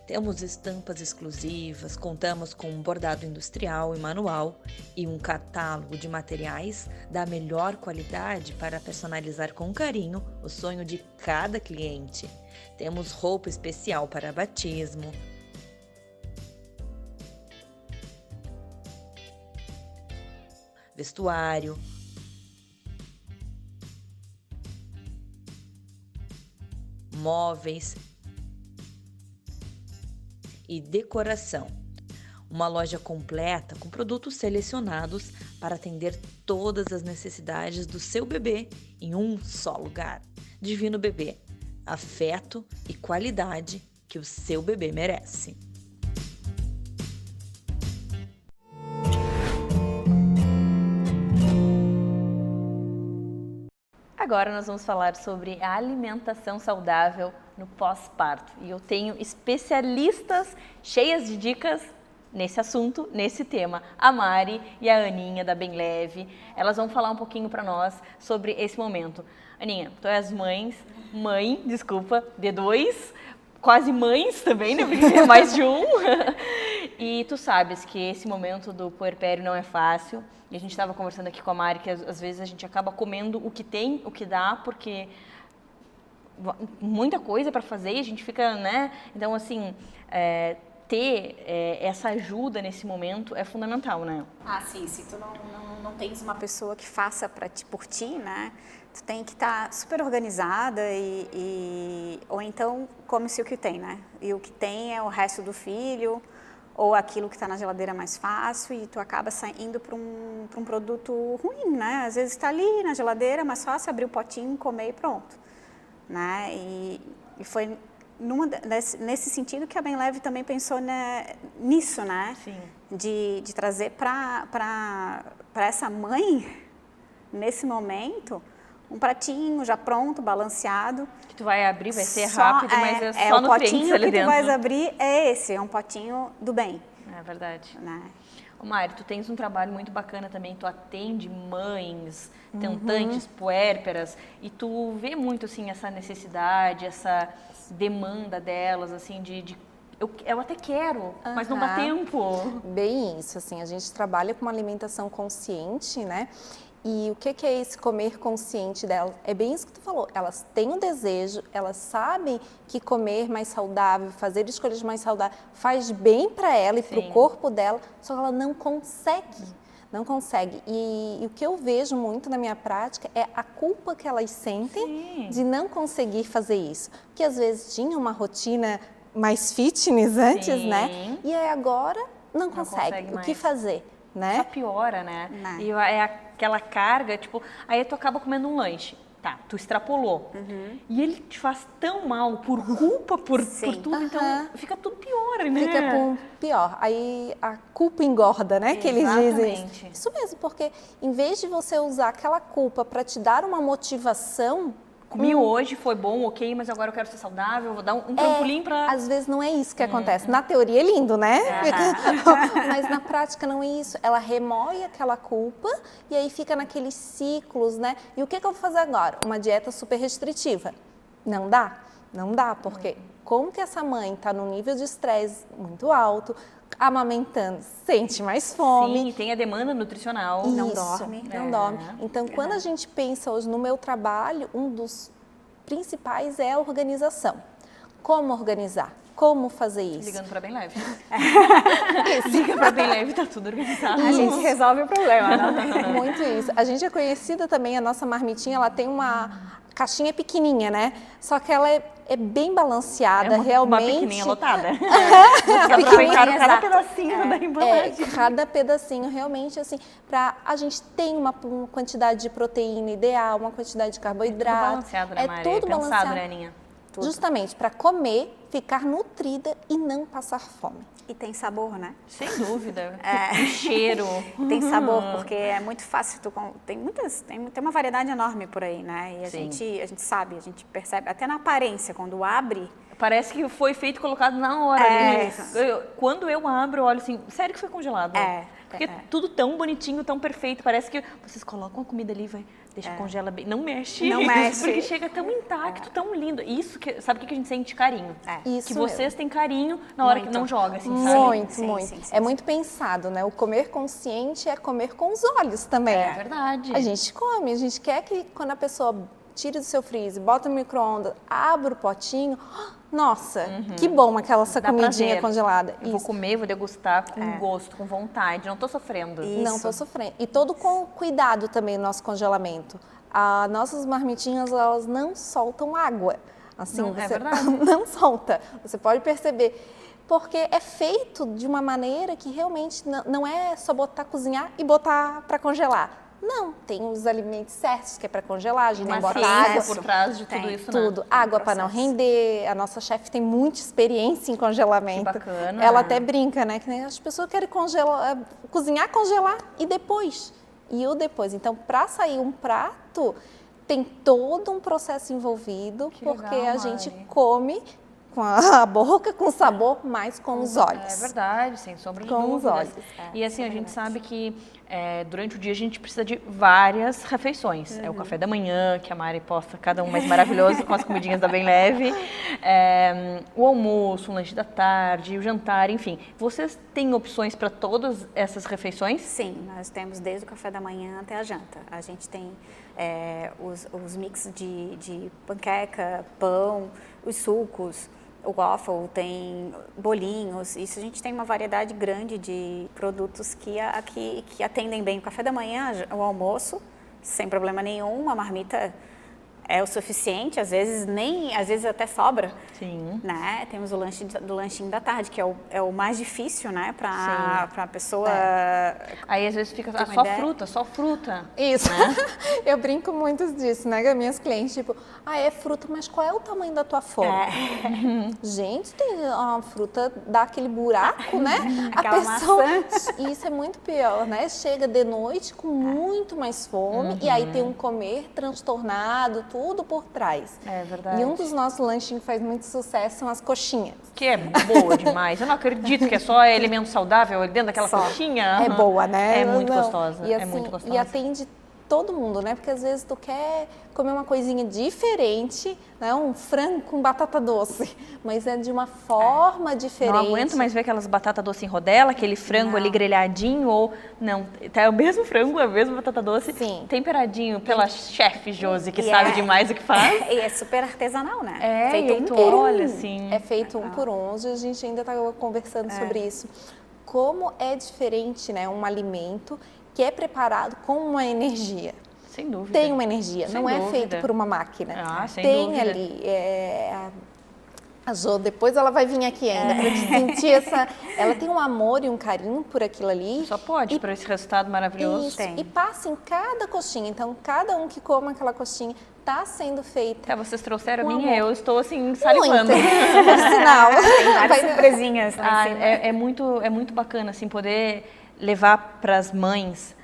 Temos estampas exclusivas, contamos com um bordado industrial e manual e um catálogo de materiais da melhor qualidade para personalizar com carinho o sonho de cada cliente. Temos roupa especial para batismo, vestuário, móveis e decoração. Uma loja completa com produtos selecionados para atender todas as necessidades do seu bebê em um só lugar. Divino Bebê, afeto e qualidade que o seu bebê merece. Agora nós vamos falar sobre a alimentação saudável no pós-parto. E eu tenho especialistas cheias de dicas nesse assunto, nesse tema. A Mari e a Aninha da Bem Leve. Elas vão falar um pouquinho para nós sobre esse momento. Aninha, tu és mãe de 2, quase mães também, né? Porque é mais de um. E tu sabes que esse momento do puerpério não é fácil. E a gente estava conversando aqui com a Mari que às vezes a gente acaba comendo o que tem, o que dá, porque muita coisa para fazer e a gente fica, né? Então, assim, ter essa ajuda nesse momento é fundamental, né? Ah, sim. Se tu não tens uma pessoa que faça por ti, né? Tu tem que estar super organizada ou então come-se o que tem, né? E o que tem é o resto do filho ou aquilo que está na geladeira mais fácil e tu acaba indo para um produto ruim, né? Às vezes está ali na geladeira, mas só se abrir o potinho, comer e pronto, né? E foi nesse sentido que a Bem Leve também pensou nisso, né? Sim. De trazer para essa mãe, nesse momento, um pratinho já pronto, balanceado. Que tu vai abrir, vai ser rápido, mas é só nutrientes ali dentro. O potinho que tu vais abrir é um potinho do bem. É verdade. Né? Mari, tu tens um trabalho muito bacana também, tu atende mães, tentantes, puérperas, e tu vê muito, assim, essa necessidade, essa demanda delas, assim, eu até quero, mas não dá tempo. Bem isso, assim, a gente trabalha com uma alimentação consciente, né? E o que é esse comer consciente delas? É bem isso que tu falou, elas têm um desejo, elas sabem que comer mais saudável, fazer escolhas mais saudáveis faz bem para ela e para o corpo dela, só que ela não consegue. Não consegue. E o que eu vejo muito na minha prática é a culpa que elas sentem de não conseguir fazer isso. Porque às vezes tinha uma rotina mais fitness antes, né? E aí agora não consegue. O que fazer? Né? Só piora, né? E é aquela carga, tipo, aí tu acaba comendo um lanche. Tá, tu extrapolou. E ele te faz tão mal por culpa, por tudo, então fica tudo pior, né? Fica pior. Aí a culpa engorda, né? Que eles dizem. Isso mesmo, porque em vez de você usar aquela culpa para te dar uma motivação, comi hoje, foi bom, ok, mas agora eu quero ser saudável, vou dar um trampolim pra... Às vezes não é isso que acontece. Na teoria é lindo, né? Mas na prática não é isso. Ela remoe aquela culpa e aí fica naqueles ciclos, né? E o que eu vou fazer agora? Uma dieta super restritiva. Não dá? Não dá, porque como que essa mãe está num nível de estresse muito alto, amamentando, sente mais fome. Sim, tem a demanda nutricional. Isso, não dorme. Não dorme. Então, quando a gente pensa hoje no meu trabalho, um dos principais é a organização. Como organizar? Como fazer isso? Ligando para Bem Leve. Liga para Bem Leve, tá tudo organizado. A gente resolve o problema, né? Muito isso. A gente é conhecida também, a nossa marmitinha, ela tem uma caixinha pequenininha, né? Só que ela é bem balanceada, realmente. Uma pequenininha lotada. Aproveitaram cada pedacinho da embalagem. Cada pedacinho, realmente, assim, a gente tem uma quantidade de proteína ideal, uma quantidade de carboidrato. Tudo balanceado, né, Maria? Tudo pensado, balanceado. Né, Aninha? Tudo. Justamente para comer, ficar nutrida e não passar fome. E tem sabor, né? Sem dúvida. Tem cheiro. Tem sabor, porque é muito fácil. Tem uma variedade enorme por aí, né? E a gente sabe, a gente percebe, até na aparência, quando abre... Parece que foi feito, colocado na hora. Quando eu abro, eu olho assim, sério que foi congelado? Porque tudo tão bonitinho, tão perfeito. Parece que vocês colocam a comida ali, deixa congela bem. Não mexe. Não mexe. Porque chega tão intacto, tão lindo. Isso que, sabe o que a gente sente? Carinho. Isso que vocês têm carinho na hora que não joga, assim, sabe? Muito. Sim, é muito pensado, né? O comer consciente é comer com os olhos também. É verdade. A gente come, a gente quer que quando a pessoa tira do seu freezer, bota no micro-ondas, abre o potinho, nossa, que bom essa comidinha congelada. Eu vou comer, vou degustar com gosto, com vontade, não estou sofrendo. Não estou sofrendo. E todo com cuidado também no nosso congelamento. As nossas marmitinhas, elas não soltam água. Assim, não, é verdade. Não solta. Você pode perceber. Porque é feito de uma maneira que realmente não é só cozinhar e botar para congelar. Não, tem os alimentos certos que é para congelar, a gente não bota água por trás de tudo isso, tudo. Né? Água para não render. A nossa chefe tem muita experiência em congelamento. Que bacana. Ela até brinca, né? Que as pessoas querem cozinhar, congelar e depois. E o depois. Então, para sair um prato, tem todo um processo envolvido, porque a gente come com a boca, com o sabor, mas com os olhos. É verdade, sem sombra de dúvidas. Com os olhos. E assim, a gente sabe que durante o dia a gente precisa de várias refeições. É o café da manhã, que a Mari posta cada um mais maravilhoso, com as comidinhas da Bem Leve. O almoço, o lanche da tarde, o jantar, enfim. Vocês têm opções para todas essas refeições? Sim, nós temos desde o café da manhã até a janta. A gente tem os mix de panqueca, pão, os sucos, o waffle, tem bolinhos. Isso a gente tem uma variedade grande de produtos que atendem bem o café da manhã, o almoço, sem problema nenhum. A marmita é o suficiente, às vezes até sobra. Sim. Né? Temos o lanchinho da tarde, que é o mais difícil, né, para a pessoa. Aí às vezes fica só fruta. Isso. Né? Eu brinco muito disso, né, com as minhas clientes, tipo, é fruta, mas qual é o tamanho da tua fome? Gente, tem uma fruta dá aquele buraco, né? Aquela maçã. Isso é muito pior, né? Chega de noite com muito mais fome e aí tem um comer transtornado, tudo por trás. É verdade. E um dos nossos lanches que faz muito sucesso são as coxinhas. Que é boa demais. Eu não acredito que é só alimento saudável dentro daquela coxinha. É boa, né? É muito Não. gostosa. E, assim, é muito gostosa. E atende todo mundo, né? Porque às vezes tu quer comer uma coisinha diferente, né? Um frango com batata doce, mas é de uma forma diferente. Não aguento mais ver aquelas batatas doce em rodela, aquele frango ali grelhadinho ou... Não, tá o mesmo frango, a mesma batata doce, temperadinho pela chefe Josi, que sabe demais o que faz. E é super artesanal, né? É, feito e um tu por um. olha assim... É feito um por um. Hoje a gente ainda está conversando sobre isso. Como é diferente, né? Um alimento que é preparado com uma energia. Sem dúvida. Tem uma energia, Sem não é dúvida. feito por uma máquina. Ah, sem tem dúvida. ali. A Jo, depois ela vai vir aqui ainda para te sentir essa. Ela tem um amor e um carinho por aquilo ali. Só pode, por esse resultado maravilhoso. Isso, e passa em cada coxinha. Então, cada um que coma aquela coxinha está sendo feita. Vocês trouxeram a com minha, amor. eu estou assim, salivando. Por sinal. Tem várias surpresinhas lá em cima. É muito bacana, assim, poder levar para as mães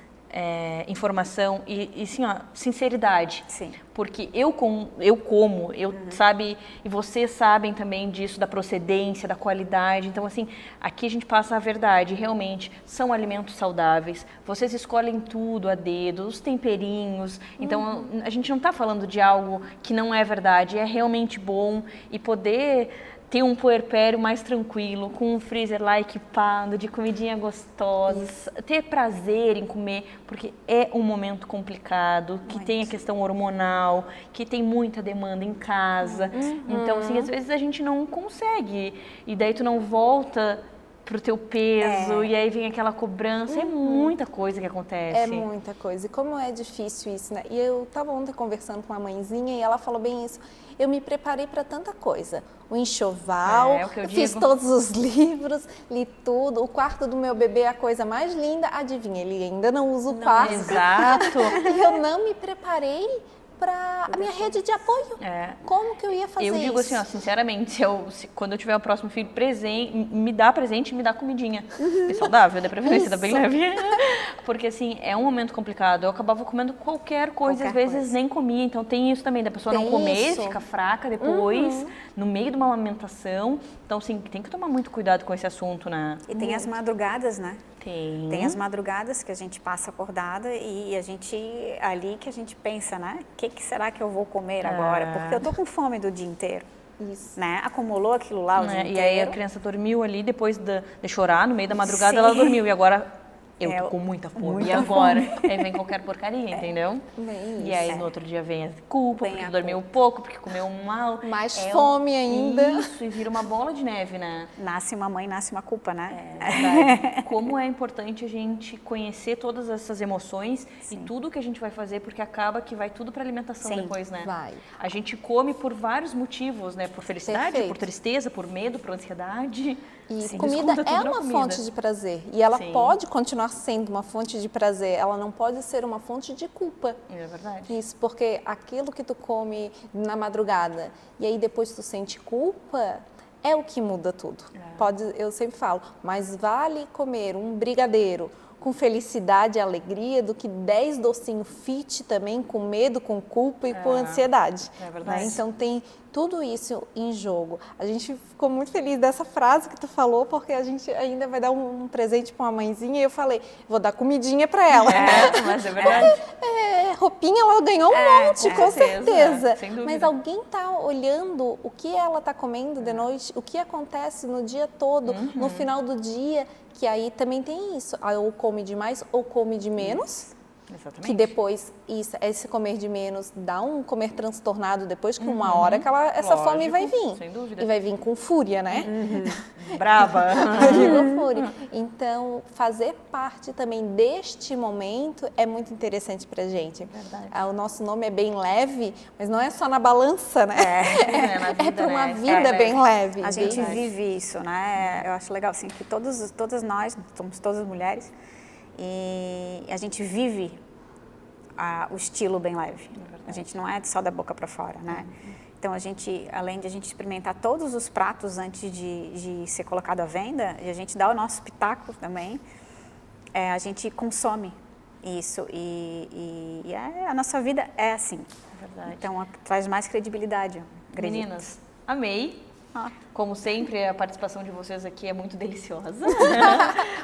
informação e sim, ó, sinceridade. Sim. Porque eu como, sabe, e vocês sabem também disso, da procedência, da qualidade. Então, assim, aqui a gente passa a verdade. Realmente, são alimentos saudáveis. Vocês escolhem tudo a dedo, os temperinhos. Então, a gente não está falando de algo que não é verdade. É realmente bom e poder ter um puerpério mais tranquilo, com um freezer lá equipado, de comidinha gostosa, ter prazer em comer, porque é um momento complicado, que tem a questão hormonal, que tem muita demanda em casa. Então, assim, às vezes a gente não consegue, e daí tu não volta pro teu peso, e aí vem aquela cobrança, é muita coisa que acontece. É muita coisa. E como é difícil isso, né? E eu estava ontem conversando com uma mãezinha e ela falou bem isso. Eu me preparei para tanta coisa. O enxoval, o que eu fiz digo. todos os livros, li tudo. O quarto do meu bebê é a coisa mais linda. Adivinha, ele ainda não usa o quarto. Exato. E eu não me preparei para a minha rede de apoio. Como que eu ia fazer isso? Eu digo assim, ó, sinceramente, quando eu tiver o próximo filho me dá presente e me dá comidinha. É saudável, da preferência, da bem leve. Porque assim, é um momento complicado. Eu acabava comendo qualquer coisa, às vezes nem comia. Então tem isso também, da pessoa não comer, fica fraca depois, no meio de uma amamentação. Então, assim, tem que tomar muito cuidado com esse assunto, né? E tem as madrugadas, né? Tem as madrugadas que a gente passa acordada e a gente ali que a gente pensa, né? O que será que eu vou comer agora? Porque eu tô com fome do dia inteiro. Isso. Né? Acumulou aquilo lá o dia inteiro. E aí a criança dormiu ali, depois de chorar, no meio da madrugada ela dormiu. E agora eu tô com muita fome. E agora? Aí vem qualquer porcaria, entendeu? E aí no outro dia vem a culpa, porque dormiu pouco, porque comeu mal. Mais fome ainda. Isso, e vira uma bola de neve, né? Nasce uma mãe, nasce uma culpa, né? É verdade. Como é importante a gente conhecer todas essas emoções e tudo que a gente vai fazer, porque acaba que vai tudo para alimentação depois, né? Vai. A gente come por vários motivos, né? Por felicidade, Perfeito. por tristeza, por medo, por ansiedade. E comida é uma fonte de prazer. E ela pode continuar sendo uma fonte de prazer. Ela não pode ser uma fonte de culpa. É verdade. Isso, porque aquilo que tu come na madrugada e aí depois tu sente culpa, é o que muda tudo. Eu sempre falo, mas vale comer um brigadeiro com felicidade e alegria do que 10 docinhos fit também com medo, com culpa e com ansiedade. É verdade. Né? Então tem tudo isso em jogo. A gente ficou muito feliz dessa frase que tu falou, porque a gente ainda vai dar um presente para uma mãezinha e eu falei, vou dar comidinha para ela. Mas é verdade. Roupinha ela ganhou um monte, com certeza. Sem dúvida. Mas alguém tá olhando o que ela tá comendo de noite, o que acontece no dia todo, no final do dia, que aí também tem isso. Ou come demais ou come de menos. Exatamente. Que depois, esse comer de menos dá um comer transtornado depois que uma hora que essa fome vai vir. Sem dúvida. E vai vir com fúria, né? Brava. Vai vir com fúria. Então, fazer parte também deste momento é muito interessante pra gente. Verdade. O nosso nome é bem leve, mas não é só na balança, né? Na É para uma né? vida bem leve. A gente bem leve. vive isso, né? Eu acho legal, assim, que todas nós, somos todas mulheres, e a gente vive o estilo bem leve. A gente não é só da boca para fora, né? Então, além de a gente experimentar todos os pratos antes de ser colocado à venda, e a gente dá o nosso pitaco também, a gente consome Isso, a nossa vida é assim. É verdade. Então, traz mais credibilidade. Acredito. Meninas, amei. Como sempre, a participação de vocês aqui é muito deliciosa.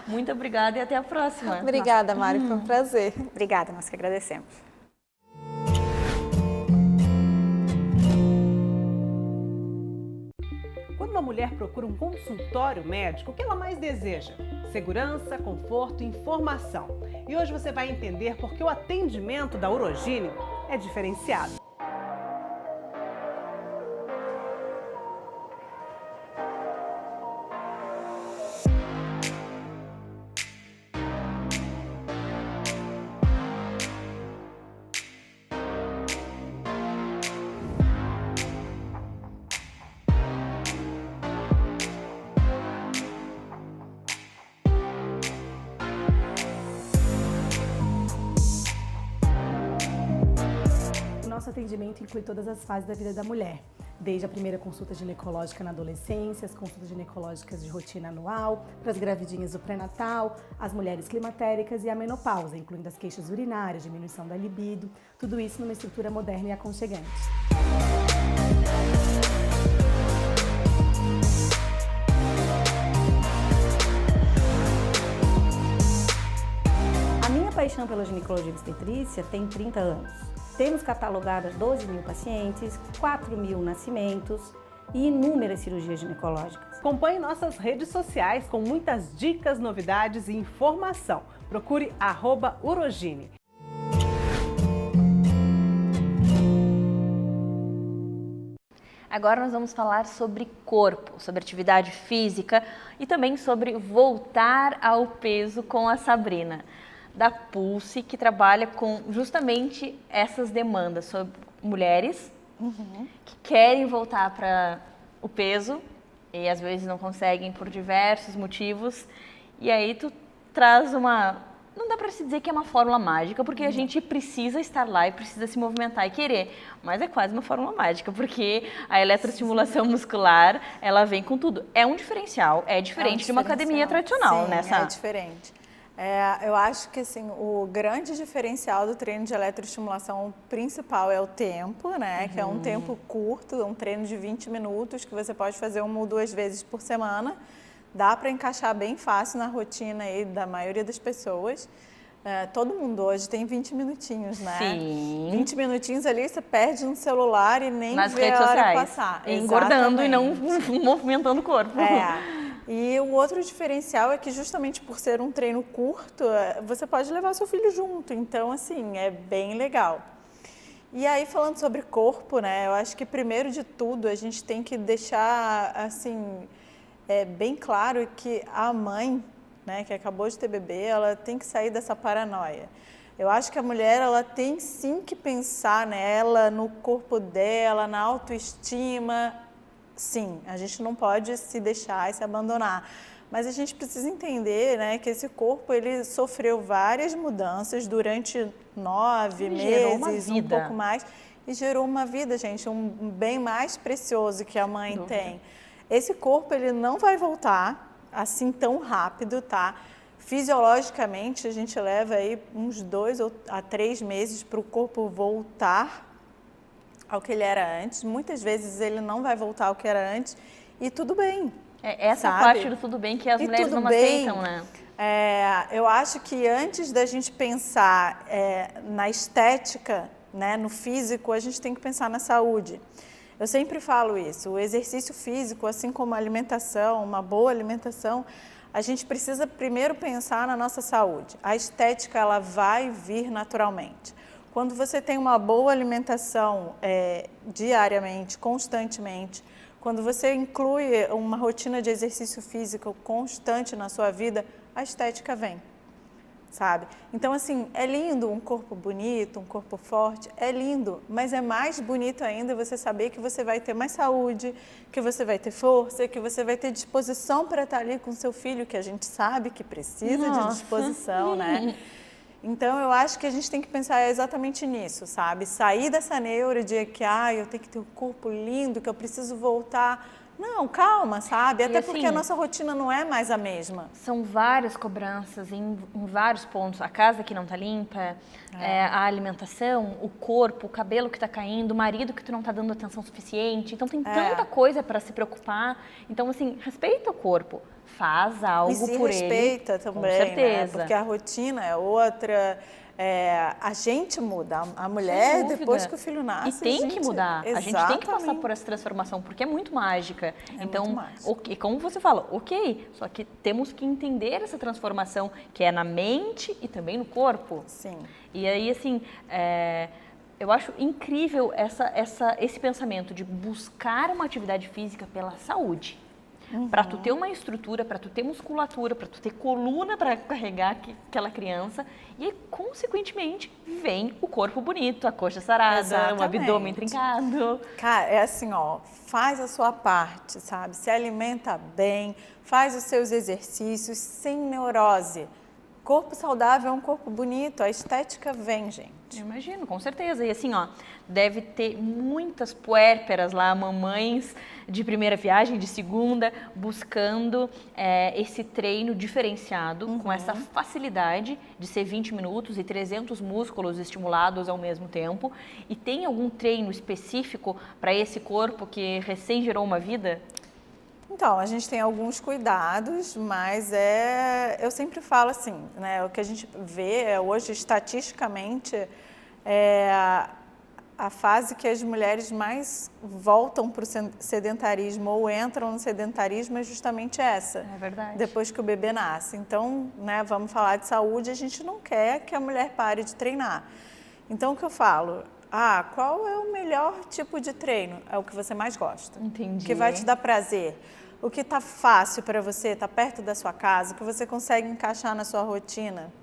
Muito obrigada e até a próxima. Obrigada, Mari, foi um prazer. Obrigada, nós que agradecemos. Quando uma mulher procura um consultório médico, o que ela mais deseja? Segurança, conforto e informação. E hoje você vai entender por que o atendimento da Urogine é diferenciado. Nosso atendimento inclui todas as fases da vida da mulher, desde a primeira consulta ginecológica na adolescência, as consultas ginecológicas de rotina anual, para as gravidinhas do pré-natal, as mulheres climatéricas e a menopausa, incluindo as queixas urinárias, diminuição da libido, tudo isso numa estrutura moderna e aconchegante. A minha paixão pela ginecologia e obstetrícia tem 30 anos. Temos catalogadas 12 mil pacientes, 4 mil nascimentos e inúmeras cirurgias ginecológicas. Acompanhe nossas redes sociais com muitas dicas, novidades e informação. Procure @Urogine. Agora nós vamos falar sobre corpo, sobre atividade física e também sobre voltar ao peso com a Sabrina, da Pulse, que trabalha com justamente essas demandas sobre mulheres que querem voltar para o peso e às vezes não conseguem por diversos motivos. E aí tu traz não dá para se dizer que é uma fórmula mágica, porque a gente precisa estar lá e precisa se movimentar e querer, mas é quase uma fórmula mágica, porque a eletroestimulação muscular, ela vem com tudo. É um diferencial, é diferente de uma academia tradicional, Sim, né? É diferente. Eu acho que assim, o grande diferencial do treino de eletroestimulação principal é o tempo, né? Que é um tempo curto, um treino de 20 minutos que você pode fazer 1 ou 2 vezes por semana. Dá para encaixar bem fácil na rotina aí da maioria das pessoas. Todo mundo hoje tem 20 minutinhos, né? Sim. 20 minutinhos ali, você perde no celular e nem Nas vê redes a hora sociais, passar. engordando Exatamente. e não movimentando o corpo. E o outro diferencial é que justamente por ser um treino curto, você pode levar seu filho junto. Então, assim, é bem legal. E aí, falando sobre corpo, né? Eu acho que primeiro de tudo a gente tem que deixar, assim, bem claro que a mãe, né, que acabou de ter bebê, ela tem que sair dessa paranoia. Eu acho que a mulher, ela tem sim que pensar nela, no corpo dela, na autoestima. Sim, a gente não pode se deixar e se abandonar, mas a gente precisa entender, né, que esse corpo ele sofreu várias mudanças durante 9 meses, um pouco mais, e gerou uma vida, gente, um bem mais precioso que a mãe tem. Esse corpo ele não vai voltar assim tão rápido, tá? Fisiologicamente a gente leva aí uns 2 a 3 meses para o corpo voltar ao que ele era antes. Muitas vezes ele não vai voltar ao que era antes e tudo bem. Essa parte do tudo bem que as mulheres não aceitam, né? Eu acho que antes da gente pensar na estética, né, no físico, a gente tem que pensar na saúde. Eu sempre falo isso, o exercício físico, assim como a alimentação, uma boa alimentação, a gente precisa primeiro pensar na nossa saúde. A estética, ela vai vir naturalmente. Quando você tem uma boa alimentação diariamente, constantemente, quando você inclui uma rotina de exercício físico constante na sua vida, a estética vem, sabe? Então, assim, é lindo um corpo bonito, um corpo forte, é lindo, mas é mais bonito ainda você saber que você vai ter mais saúde, que você vai ter força, que você vai ter disposição para estar ali com seu filho, que a gente sabe que precisa de disposição, né? Então, eu acho que a gente tem que pensar exatamente nisso, sabe? Sair dessa neura de que eu tenho que ter um corpo lindo, que eu preciso voltar. Não, calma, sabe? Até assim, porque a nossa rotina não é mais a mesma. São várias cobranças em vários pontos. A casa que não tá limpa, a alimentação, o corpo, o cabelo que tá caindo, o marido que tu não tá dando atenção suficiente. Então tem tanta coisa para se preocupar. Então, assim, respeita o corpo. Faz algo e se por respeita ele. também, com certeza. né? Porque a rotina é outra. A gente muda, a mulher, depois que o filho nasce. E tem que mudar. Exatamente. A gente tem que passar por essa transformação, porque é muito mágica. Então, muito mágico. e como você fala, ok, só que temos que entender essa transformação que é na mente e também no corpo. Sim. E aí, assim, eu acho incrível esse pensamento de buscar uma atividade física pela saúde. Para tu ter uma estrutura, para tu ter musculatura, para tu ter coluna para carregar aquela criança e aí, consequentemente, vem o corpo bonito, a coxa sarada, Exatamente. o abdômen trincado. Cara, é assim, ó, faz a sua parte, sabe? Se alimenta bem, faz os seus exercícios sem neurose. Corpo saudável é um corpo bonito, a estética vem, gente. Eu imagino, com certeza. E assim, ó, deve ter muitas puérperas lá, mamães de primeira viagem, de segunda, buscando esse treino diferenciado, com essa facilidade de ser 20 minutos e 300 músculos estimulados ao mesmo tempo. E tem algum treino específico para esse corpo que recém gerou uma vida? Então, a gente tem alguns cuidados, mas eu sempre falo assim, né? O que a gente vê hoje, estatisticamente, a fase que as mulheres mais voltam para o sedentarismo ou entram no sedentarismo é justamente essa. É verdade. Depois que o bebê nasce. Então, né, vamos falar de saúde, a gente não quer que a mulher pare de treinar. Então, o que eu falo? Qual é o melhor tipo de treino? É o que você mais gosta. Entendi. O que vai te dar prazer. O que está fácil para você, está perto da sua casa, o que você consegue encaixar na sua rotina.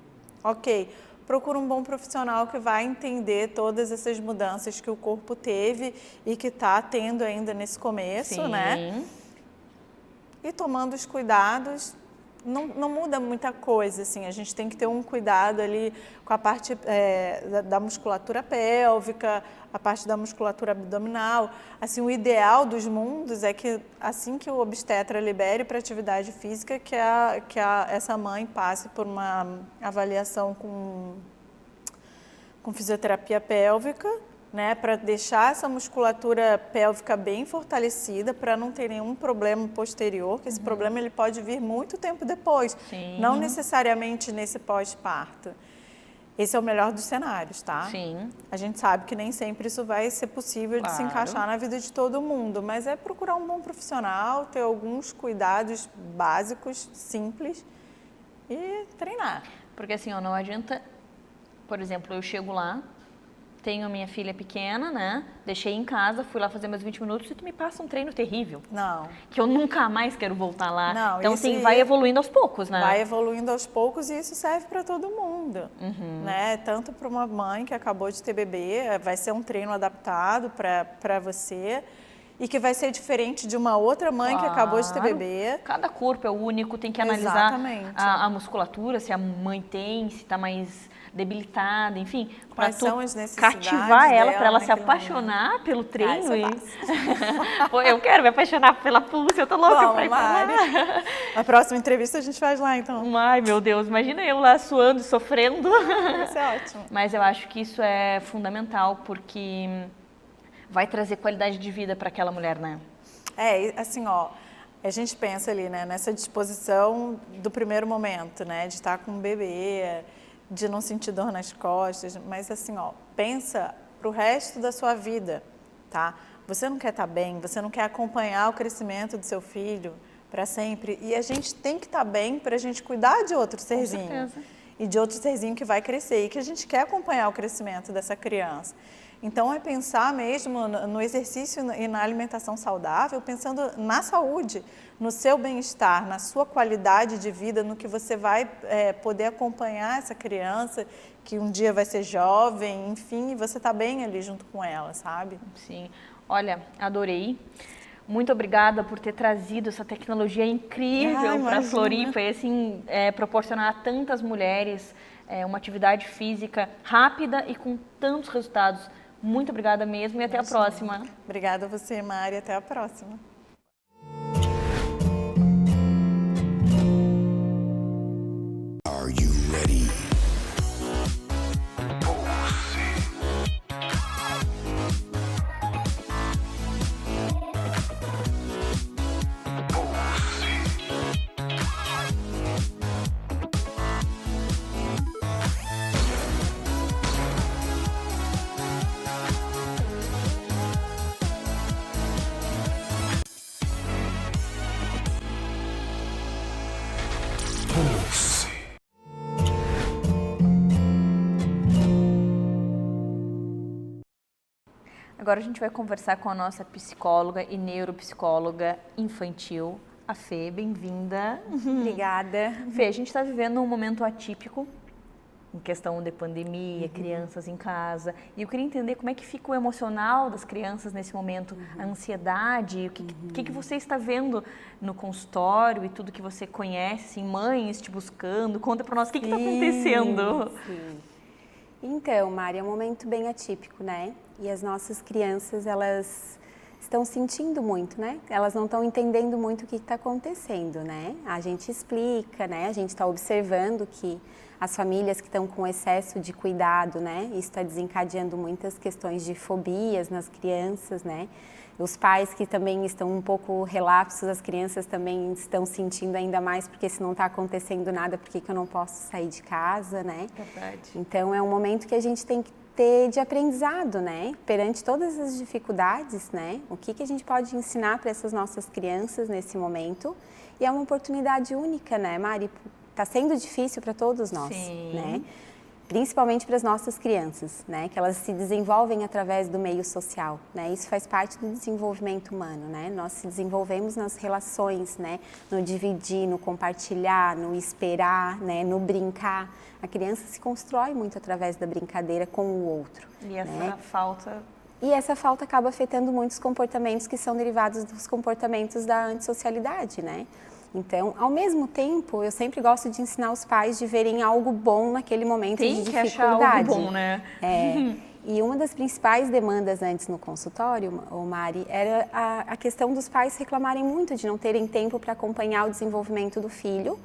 Ok, procura um bom profissional que vai entender todas essas mudanças que o corpo teve e que está tendo ainda nesse começo, né? E tomando os cuidados, não muda muita coisa, assim, a gente tem que ter um cuidado ali com a parte da musculatura pélvica, a parte da musculatura abdominal. Assim, o ideal dos mundos é que assim que o obstetra libere para atividade física, essa mãe passe por uma avaliação com fisioterapia pélvica, né, para deixar essa musculatura pélvica bem fortalecida, para não ter nenhum problema posterior, que esse problema ele pode vir muito tempo depois, não necessariamente nesse pós-parto. Esse é o melhor dos cenários, tá? Sim. A gente sabe que nem sempre isso vai ser possível de se encaixar na vida de todo mundo, mas é procurar um bom profissional, ter alguns cuidados básicos, simples e treinar. Porque assim, não adianta, por exemplo, eu chego lá, tenho a minha filha pequena, né? Deixei em casa, fui lá fazer meus 20 minutos e tu me passa um treino terrível. Não. Que eu nunca mais quero voltar lá. Não, então, assim, vai evoluindo aos poucos, né? Vai evoluindo aos poucos e isso serve para todo mundo, né? Tanto para uma mãe que acabou de ter bebê, vai ser um treino adaptado para você e que vai ser diferente de uma outra mãe que acabou de ter bebê. Cada corpo é único, tem que analisar a musculatura, se a mãe tem, se está mais debilitada, enfim, para tu cativar ela, para ela se apaixonar pelo treino. Pô, eu quero me apaixonar pela pulsa, eu tô louca pra ir pra lá. A próxima entrevista a gente faz lá, então. Ai, meu Deus, imagina eu lá suando e sofrendo. Vai ser ótimo. Mas eu acho que isso é fundamental, porque vai trazer qualidade de vida para aquela mulher, né? Assim, ó, a gente pensa ali, né, nessa disposição do primeiro momento, né, de estar com um bebê, de não sentir dor nas costas, mas assim, ó, pensa pro resto da sua vida, tá? Você não quer estar bem, você não quer acompanhar o crescimento do seu filho para sempre, e a gente tem que estar bem para a gente cuidar de outro serzinho. Com certeza. E de outro serzinho que vai crescer e que a gente quer acompanhar o crescimento dessa criança. Então, é pensar mesmo no exercício e na alimentação saudável, pensando na saúde, no seu bem-estar, na sua qualidade de vida, no que você vai poder acompanhar essa criança, que um dia vai ser jovem, enfim, e você tá bem ali junto com ela, sabe? Sim. Olha, adorei. Muito obrigada por ter trazido essa tecnologia incrível para a Floripa e assim, proporcionar a tantas mulheres uma atividade física rápida e com tantos resultados. Muito obrigada mesmo e até a próxima. Obrigada a você, Mari. Até a próxima. Agora a gente vai conversar com a nossa psicóloga e neuropsicóloga infantil, a Fê. Bem-vinda. Obrigada. Fê, a gente está vivendo um momento atípico, em questão de pandemia, crianças em casa. E eu queria entender como é que fica o emocional das crianças nesse momento, a ansiedade, o que você está vendo no consultório e tudo que você conhece, assim, mães te buscando. Conta para nós o que está acontecendo. Sim. Então, Mari, é um momento bem atípico, né? E as nossas crianças, elas estão sentindo muito, né? Elas não estão entendendo muito o que está acontecendo, né? A gente explica, né? A gente está observando que as famílias que estão com excesso de cuidado, né? Isso está desencadeando muitas questões de fobias nas crianças, né? Os pais que também estão um pouco relapsos, as crianças também estão sentindo ainda mais, porque se não está acontecendo nada, por que eu não posso sair de casa, né? Verdade. Então é um momento que a gente tem que ter de aprendizado, né? Perante todas as dificuldades, né? O que a gente pode ensinar para essas nossas crianças nesse momento? E é uma oportunidade única, né, Mari? Está sendo difícil para todos nós, né? Principalmente para as nossas crianças, né? Que elas se desenvolvem através do meio social, né? Isso faz parte do desenvolvimento humano, né? Nós se desenvolvemos nas relações, né? No dividir, no compartilhar, no esperar, né? No brincar. A criança se constrói muito através da brincadeira com o outro. E essa né? falta... E essa falta acaba afetando muitos comportamentos que são derivados dos comportamentos da antissocialidade, né? Então, ao mesmo tempo, eu sempre gosto de ensinar os pais de verem algo bom naquele momento de dificuldade. Tem que achar algo bom, né? E uma das principais demandas antes no consultório, Mari, era a questão dos pais reclamarem muito de não terem tempo para acompanhar o desenvolvimento do filho.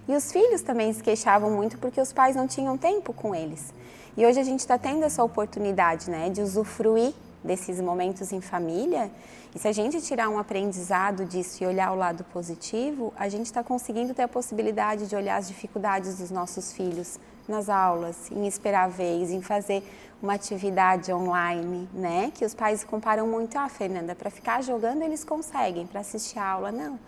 E os filhos também se queixavam muito porque os pais não tinham tempo com eles. E hoje a gente está tendo essa oportunidade, né, de usufruir desses momentos em família. E se a gente tirar um aprendizado disso e olhar o lado positivo, a gente está conseguindo ter a possibilidade de olhar as dificuldades dos nossos filhos nas aulas, em esperar a vez, em fazer uma atividade online, né? Que os pais comparam muito, Fernanda, para ficar jogando eles conseguem, para assistir a aula, não.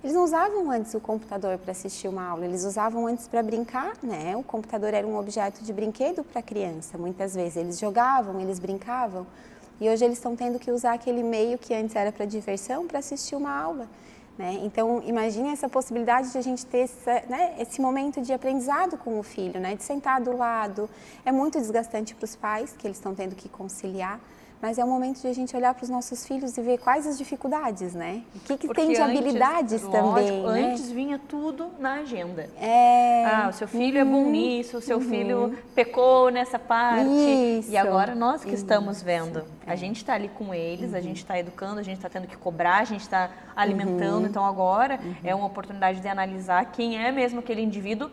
Eles não usavam antes o computador para assistir uma aula, eles usavam antes para brincar, né? O computador era um objeto de brinquedo para a criança, muitas vezes. Eles jogavam, eles brincavam. E hoje eles estão tendo que usar aquele meio que antes era para diversão, para assistir uma aula, né? Então, imagine essa possibilidade de a gente ter esse momento de aprendizado com o filho, né? De sentar do lado. É muito desgastante para os pais, que eles estão tendo que conciliar, mas é um momento de a gente olhar para os nossos filhos e ver quais as dificuldades, né? O que tem de habilidades também, né? Antes vinha tudo na agenda. O seu filho é bom nisso, o seu filho pecou nessa parte. Isso. E agora nós que estamos vendo. A gente está ali com eles, a gente está educando, a gente está tendo que cobrar, a gente está alimentando. Então agora é uma oportunidade de analisar quem é mesmo aquele indivíduo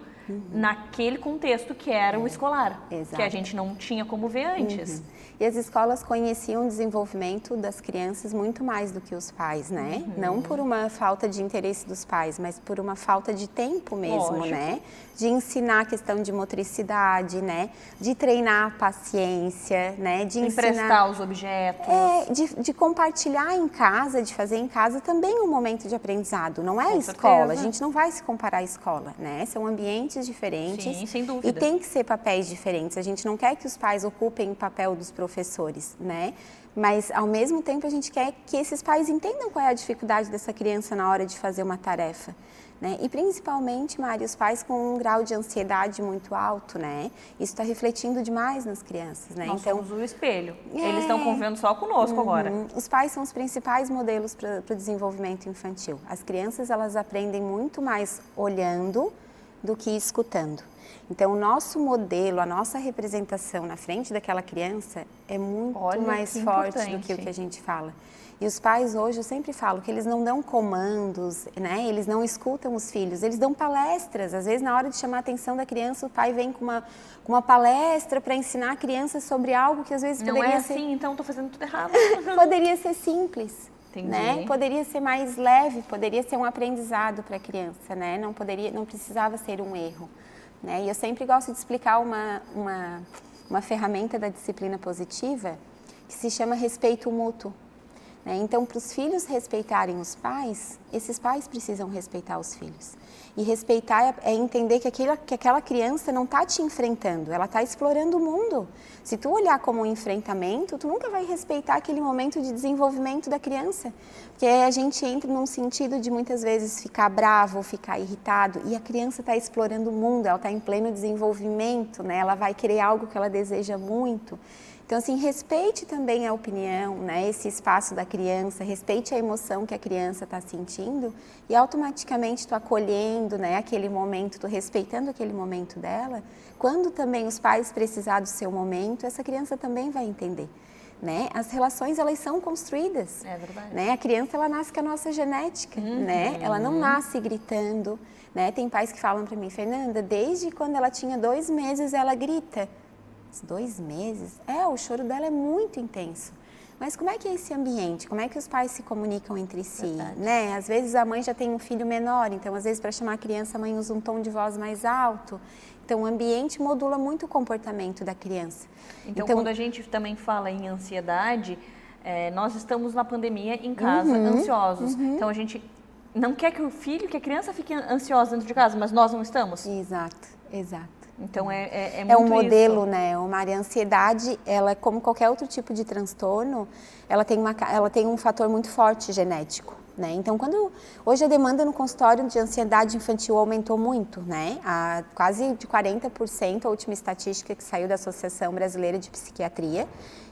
naquele contexto que era o escolar. Exato. Que a gente não tinha como ver antes. E as escolas conheciam o desenvolvimento das crianças muito mais do que os pais, né? Não por uma falta de interesse dos pais, mas por uma falta de tempo mesmo, Lógico. né? De ensinar a questão de motricidade, né? De treinar a paciência, né? De emprestar os objetos. De compartilhar em casa, de fazer em casa também um momento de aprendizado. Não é a Com escola, certeza. a gente não vai se comparar à escola, né? São ambientes diferentes. Sim, sem dúvida. E tem que ser papéis diferentes. A gente não quer que os pais ocupem o papel dos professores, né? Mas, ao mesmo tempo, a gente quer que esses pais entendam qual é a dificuldade dessa criança na hora de fazer uma tarefa, né? E, principalmente, Mari, os pais com um grau de ansiedade muito alto, né? Isso está refletindo demais nas crianças, né? Nós somos o espelho. Eles estão convivendo só conosco agora. Os pais são os principais modelos para o desenvolvimento infantil. As crianças, elas aprendem muito mais olhando do que escutando. Então, o nosso modelo, a nossa representação na frente daquela criança é muito mais forte do que o que a gente fala. E os pais hoje, eu sempre falo que eles não dão comandos, né? Eles não escutam os filhos, eles dão palestras. Às vezes, na hora de chamar a atenção da criança, o pai vem com uma palestra para ensinar a criança sobre algo que às vezes não poderia é ser... assim, então estou fazendo tudo errado. Poderia ser simples. Entendi. Né? Poderia ser mais leve, poderia ser um aprendizado para a criança, né? Não precisava ser um erro. Né? E eu sempre gosto de explicar uma ferramenta da disciplina positiva que se chama respeito mútuo. né? Então, para os filhos respeitarem os pais, esses pais precisam respeitar os filhos. E respeitar é entender que aquela criança não está te enfrentando, ela está explorando o mundo. Se tu olhar como um enfrentamento, tu nunca vai respeitar aquele momento de desenvolvimento da criança. Porque a gente entra num sentido de muitas vezes ficar bravo, ficar irritado, e a criança está explorando o mundo, ela está em pleno desenvolvimento, né? Ela vai querer algo que ela deseja muito. Então, assim, respeite também a opinião, né, esse espaço da criança, respeite a emoção que a criança está sentindo e automaticamente tu acolhendo, né, aquele momento, tu respeitando aquele momento dela, quando também os pais precisar do seu momento, essa criança também vai entender. Né? As relações, elas são construídas. É verdade. Né? A criança, ela nasce com a nossa genética, né? Ela não nasce gritando, né? Tem pais que falam para mim, Fernanda, desde quando ela tinha 2 meses, ela grita. 2 meses? O choro dela é muito intenso. Mas como é que é esse ambiente? Como é que os pais se comunicam entre si? Né? Às vezes a mãe já tem um filho menor, então às vezes para chamar a criança a mãe usa um tom de voz mais alto. Então o ambiente modula muito o comportamento da criança. Então quando a gente também fala em ansiedade, nós estamos na pandemia em casa, ansiosos. Então a gente não quer que que a criança fique ansiosa dentro de casa, mas nós não estamos. Exato, exato. Então é muito um modelo, isso. Né? A ansiedade, ela, como qualquer outro tipo de transtorno, ela tem um fator muito forte genético. Né? Então, hoje a demanda no consultório de ansiedade infantil aumentou muito, né? Quase de 40%, a última estatística que saiu da Associação Brasileira de Psiquiatria.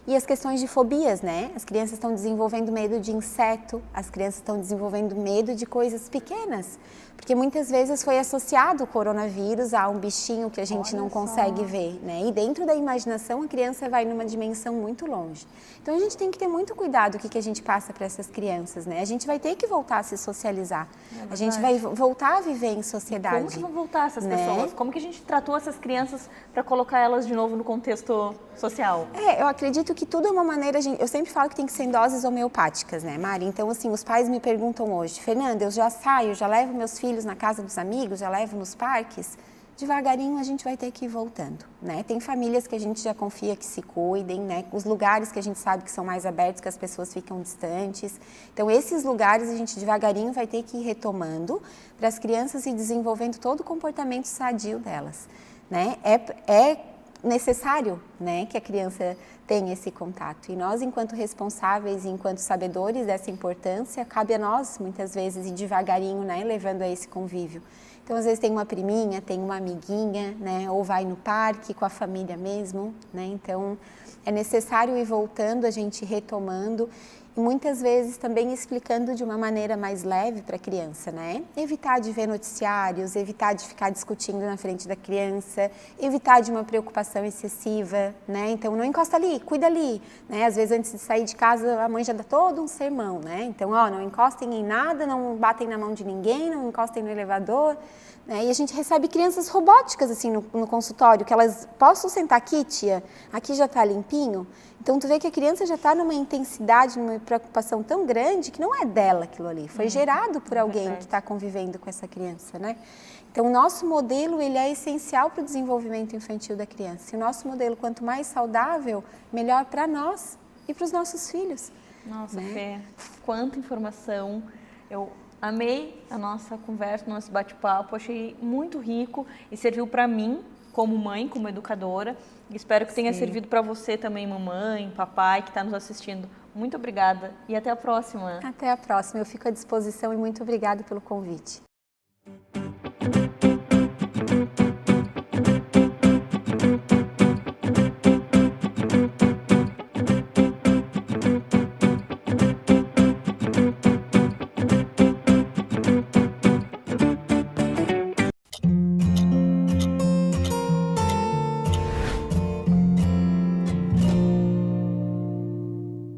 E as questões de fobias, né? As crianças estão desenvolvendo medo de inseto, as crianças estão desenvolvendo medo de coisas pequenas. Porque muitas vezes foi associado o coronavírus a um bichinho que a gente não consegue ver, né? E dentro da imaginação a criança vai numa dimensão muito longe. Então a gente tem que ter muito cuidado o que a gente passa para essas crianças, né? A gente vai ter que voltar a se socializar. A gente vai voltar a viver em sociedade. Como que vão voltar essas pessoas? Como que a gente tratou essas crianças para colocar elas de novo no contexto social? Eu acredito que tudo é uma maneira, eu sempre falo que tem que ser em doses homeopáticas, né, Mari? Então, assim, os pais me perguntam hoje, Fernanda, eu já saio, já levo meus filhos na casa dos amigos, já levo nos parques, devagarinho a gente vai ter que ir voltando, né? Tem famílias que a gente já confia que se cuidem, né? Os lugares que a gente sabe que são mais abertos, que as pessoas ficam distantes. Então, esses lugares a gente devagarinho vai ter que ir retomando para as crianças ir desenvolvendo todo o comportamento sadio delas, né? É necessário, né, que a criança tenha esse contato. E nós, enquanto responsáveis e enquanto sabedores dessa importância, cabe a nós, muitas vezes, ir devagarinho, né, levando a esse convívio. Então, às vezes tem uma priminha, tem uma amiguinha, né, ou vai no parque com a família mesmo, né, então é necessário ir voltando, a gente retomando e muitas vezes também explicando de uma maneira mais leve para a criança, né? Evitar de ver noticiários, evitar de ficar discutindo na frente da criança, evitar de uma preocupação excessiva, né? Então, não encosta ali, cuida ali, né? Às vezes, antes de sair de casa, a mãe já dá todo um sermão, né? Então, não encostem em nada, não batem na mão de ninguém, não encostem no elevador, né? E a gente recebe crianças robóticas, assim, no consultório, que elas, posso sentar aqui, tia? Aqui já está limpinho? Então, tu vê que a criança já está numa intensidade, numa preocupação tão grande que não é dela aquilo ali, foi gerado por alguém que está convivendo com essa criança, né? Então, o nosso modelo, ele é essencial para o desenvolvimento infantil da criança. E o nosso modelo, quanto mais saudável, melhor para nós e para os nossos filhos. Nossa, Fê, quanta informação. Eu amei a nossa conversa, o nosso bate-papo, achei muito rico e serviu para mim, como mãe, como educadora. Espero que tenha servido para você também, mamãe, papai, que está nos assistindo. Muito obrigada e até a próxima. Até a próxima. Eu fico à disposição e muito obrigada pelo convite.